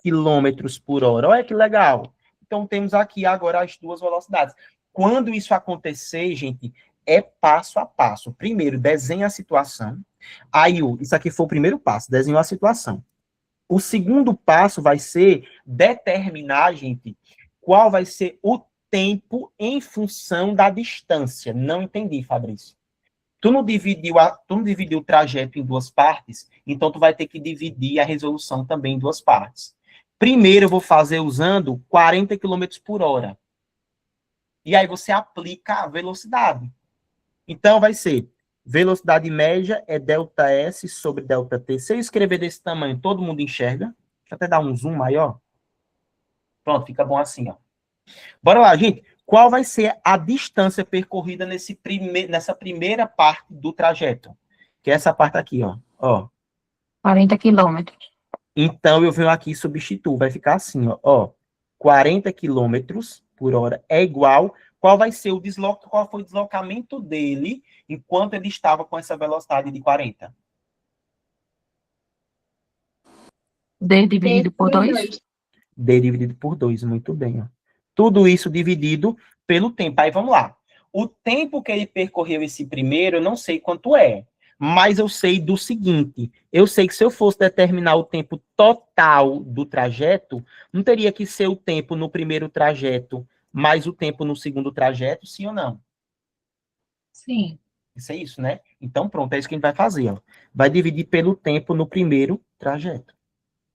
Speaker 1: km por hora. Olha que legal. Então, temos aqui agora as duas velocidades. Quando isso acontecer, gente, é passo a passo. Primeiro, desenha a situação. Aí, isso aqui foi o primeiro passo, desenhou a situação. O segundo passo vai ser determinar, gente, qual vai ser o tempo em função da distância. Não entendi, Fabrício. Tu não dividiu o trajeto em duas partes, então tu vai ter que dividir a resolução também em duas partes. Primeiro eu vou fazer usando 40 km por hora. E aí você aplica a velocidade. Então vai ser velocidade média é ΔS sobre ΔT. Se eu escrever desse tamanho, todo mundo enxerga. Deixa eu até dar um zoom maior. Pronto, fica bom assim, ó. Bora lá, gente. Qual vai ser a distância percorrida nessa primeira parte do trajeto? Que é essa parte aqui, ó.
Speaker 3: 40 quilômetros.
Speaker 1: Então, eu venho aqui e substituo. Vai ficar assim, ó. 40 quilômetros por hora é igual. Qual foi o deslocamento dele enquanto ele estava com essa velocidade de 40?
Speaker 3: D dividido por 2?
Speaker 1: D dividido por 2, muito bem. Ó. Tudo isso dividido pelo tempo. Aí, vamos lá. O tempo que ele percorreu esse primeiro, eu não sei quanto é. Mas eu sei do seguinte, eu sei que se eu fosse determinar o tempo total do trajeto, não teria que ser o tempo no primeiro trajeto mais o tempo no segundo trajeto, sim ou não?
Speaker 2: Sim.
Speaker 1: Isso é isso, né? Então, pronto, é isso que a gente vai fazer. Ó. Vai dividir pelo tempo no primeiro trajeto.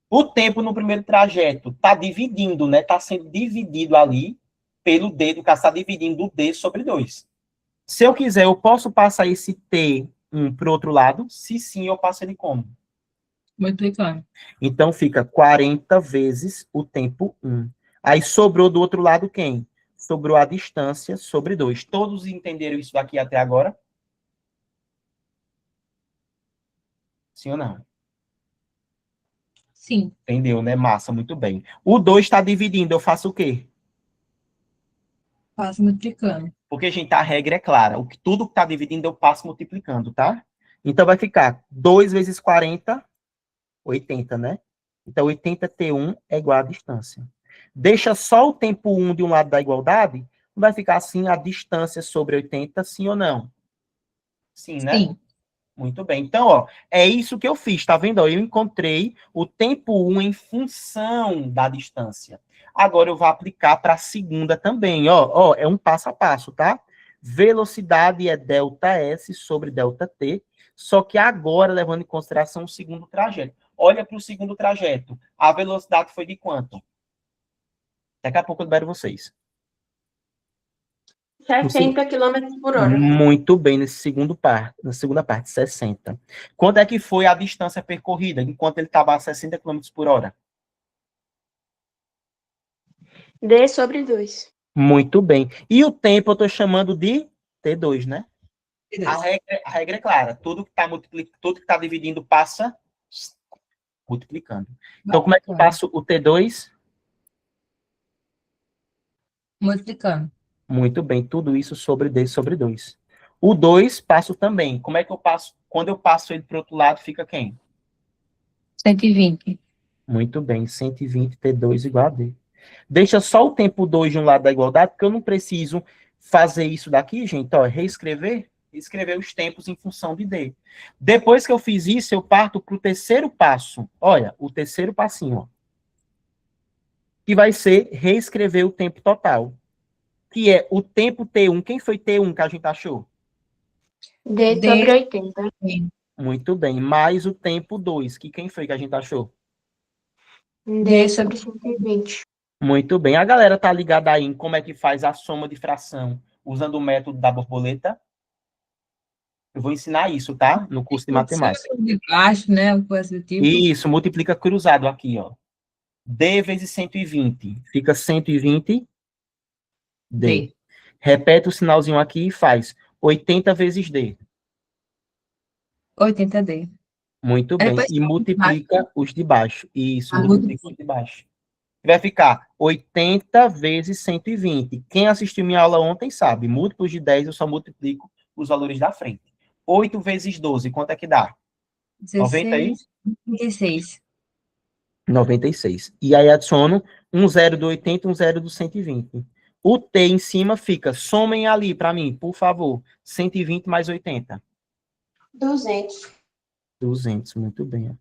Speaker 1: O tempo no primeiro trajeto está dividindo, né? Está sendo dividido ali pelo D, no caso, está dividindo o D sobre 2. Se eu quiser, eu posso passar esse T para o outro lado? Se sim, eu passo ele como?
Speaker 2: Multiplicando.
Speaker 1: Então, fica 40 vezes o tempo 1. Aí, sobrou do outro lado quem? Sobrou a distância sobre 2. Todos entenderam isso daqui até agora? Sim ou não?
Speaker 2: Sim.
Speaker 1: Entendeu, né? Massa, muito bem. O 2 está dividindo, eu faço o quê?
Speaker 2: Passo multiplicando.
Speaker 1: Porque, gente, a regra é clara. Tudo que está dividindo, eu passo multiplicando, tá? Então, vai ficar 2 vezes 40, 80, né? Então, 80T1 é igual à distância. Deixa só o tempo 1 de um lado da igualdade, vai ficar assim a distância sobre 80, sim ou não? Sim, né?
Speaker 2: Sim.
Speaker 1: Muito bem. Então, ó, é isso que eu fiz, tá vendo? Ó, eu encontrei o tempo 1 em função da distância. Agora eu vou aplicar para a segunda também, ó, é um passo a passo, tá? Velocidade é ΔS sobre ΔT, só que agora levando em consideração o segundo trajeto. Olha para o segundo trajeto. A velocidade foi de quanto? Daqui a pouco eu libero vocês.
Speaker 5: 60 km por hora.
Speaker 1: Muito bem, na segunda parte, 60. Quanto é que foi a distância percorrida enquanto ele estava a 60 km por hora?
Speaker 5: D sobre 2.
Speaker 1: Muito bem. E o tempo eu estou chamando de T2, né? A regra é clara. Tudo que está dividindo passa multiplicando. Então, como é que eu passo o T2?
Speaker 2: Multiplicando.
Speaker 1: Muito bem, tudo isso sobre D sobre 2. O 2 passo também. Como é que eu passo? Quando eu passo ele para o outro lado, fica quem?
Speaker 3: 120.
Speaker 1: Muito bem, 120 T2 igual a D. Deixa só o tempo 2 de um lado da igualdade, porque eu não preciso fazer isso daqui, gente, ó, reescrever os tempos em função de D. Depois que eu fiz isso, eu parto para o terceiro passo. Olha, o terceiro passinho, ó, que vai ser reescrever o tempo total, que é o tempo T1. Quem foi T1 que a gente achou?
Speaker 5: D
Speaker 2: D.
Speaker 5: sobre 80.
Speaker 1: Muito bem, mais o tempo 2, que quem foi que a gente achou?
Speaker 5: D sobre 120.
Speaker 1: Muito bem. A galera tá ligada aí em como é que faz a soma de fração usando o método da borboleta? Eu vou ensinar isso, tá? No curso de matemática.
Speaker 2: De baixo, né? Uma coisa do tipo.
Speaker 1: Isso, multiplica cruzado aqui, ó. D vezes 120. Fica 120 D.
Speaker 2: D.
Speaker 1: Repete o sinalzinho aqui e faz 80 vezes D.
Speaker 2: 80D.
Speaker 1: Muito bem.
Speaker 2: Depois,
Speaker 1: E multiplica os de baixo. Isso,
Speaker 2: Ah,
Speaker 1: multiplica os de baixo. Vai ficar 80 vezes 120. Quem assistiu minha aula ontem sabe. Múltiplos de 10, eu só multiplico os valores da frente. 8 vezes 12, quanto é que dá? 90 aí?
Speaker 2: 16, 36.
Speaker 1: 96. E aí adiciono um zero do 80 e um zero do 120. O T em cima fica, somem ali para mim, por favor. 120 mais 80.
Speaker 5: 200.
Speaker 1: 200, muito bem.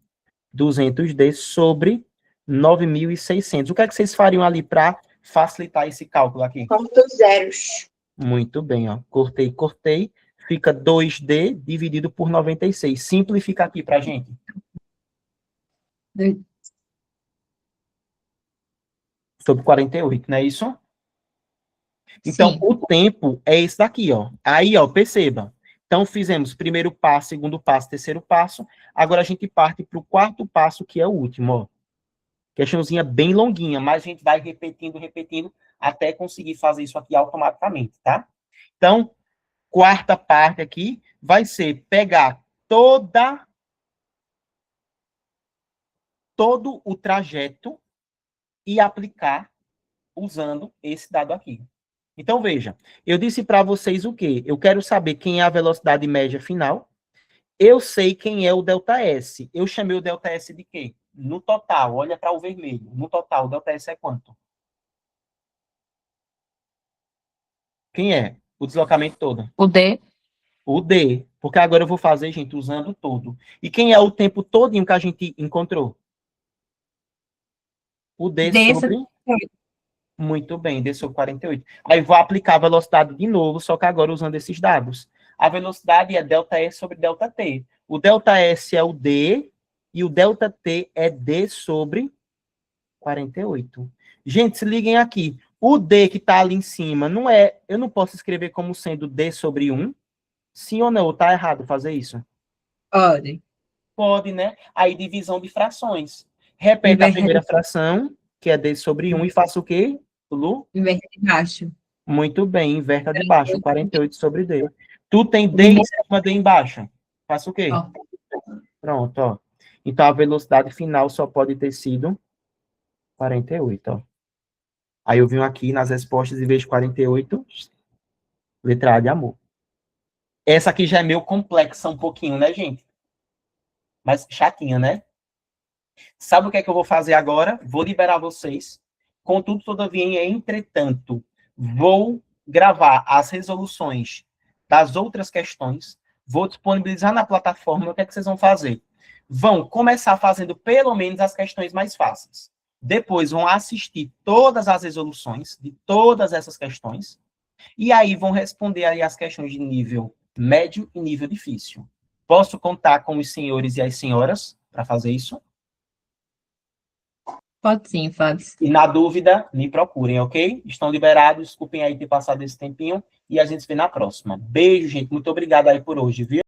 Speaker 1: 200D sobre 9.600. O que é que vocês fariam ali para facilitar esse cálculo aqui?
Speaker 5: Corta os zeros.
Speaker 1: Muito bem, ó. Cortei. Fica 2D dividido por 96. Simplifica aqui pra gente. Sobre 48, não é isso? Então,
Speaker 2: Sim.
Speaker 1: o tempo é esse daqui, ó. Aí, ó, perceba. Então, fizemos primeiro passo, segundo passo, terceiro passo. Agora a gente parte para o quarto passo, que é o último, ó. Questãozinha bem longuinha, mas a gente vai repetindo, até conseguir fazer isso aqui automaticamente, tá? Então, quarta parte aqui vai ser pegar todo o trajeto e aplicar usando esse dado aqui. Então, veja, eu disse para vocês o quê? Eu quero saber quem é a velocidade média final. Eu sei quem é o ΔS. Eu chamei o ΔS de quê? No total, olha para o vermelho. No total, o ΔS é quanto? Quem é? O deslocamento todo.
Speaker 3: O D.
Speaker 1: O D. Porque agora eu vou fazer, gente, usando todo. E quem é o tempo todinho que a gente encontrou? O D sobre... Muito bem, D sobre 48. Aí vou aplicar a velocidade de novo, só que agora usando esses dados. A velocidade é ΔS sobre ΔT. O ΔS é o D e o ΔT é D sobre 48. Gente, se liguem aqui. O D que está ali em cima, não é... Eu não posso escrever como sendo D sobre 1? Sim ou não? Está errado fazer isso?
Speaker 2: Pode.
Speaker 1: Pode, né? Aí divisão de frações. Repete a primeira fração, que é D sobre 1, e faça o quê, Lu?
Speaker 2: Inverte de baixo.
Speaker 1: Muito bem, inverta de baixo, 48 sobre D. Tu tem D em cima, D embaixo. Faça o quê?
Speaker 2: Ó.
Speaker 1: Pronto, ó. Então, a velocidade final só pode ter sido 48, ó. Aí eu venho aqui nas respostas e vejo 48, letra A de amor. Essa aqui já é meio complexa um pouquinho, né, gente? Mas chatinha, né? Sabe o que é que eu vou fazer agora? Vou liberar vocês. Contudo, todavia, entretanto, vou gravar as resoluções das outras questões, vou disponibilizar na plataforma. O que é que vocês vão fazer? Vão começar fazendo pelo menos as questões mais fáceis. Depois vão assistir todas as resoluções de todas essas questões. E aí vão responder aí as questões de nível médio e nível difícil. Posso contar com os senhores e as senhoras para fazer isso?
Speaker 2: Pode sim, Fábio.
Speaker 1: E na dúvida, me procurem, ok? Estão liberados, desculpem aí ter passado esse tempinho, e a gente se vê na próxima. Beijo, gente, muito obrigado aí por hoje, viu?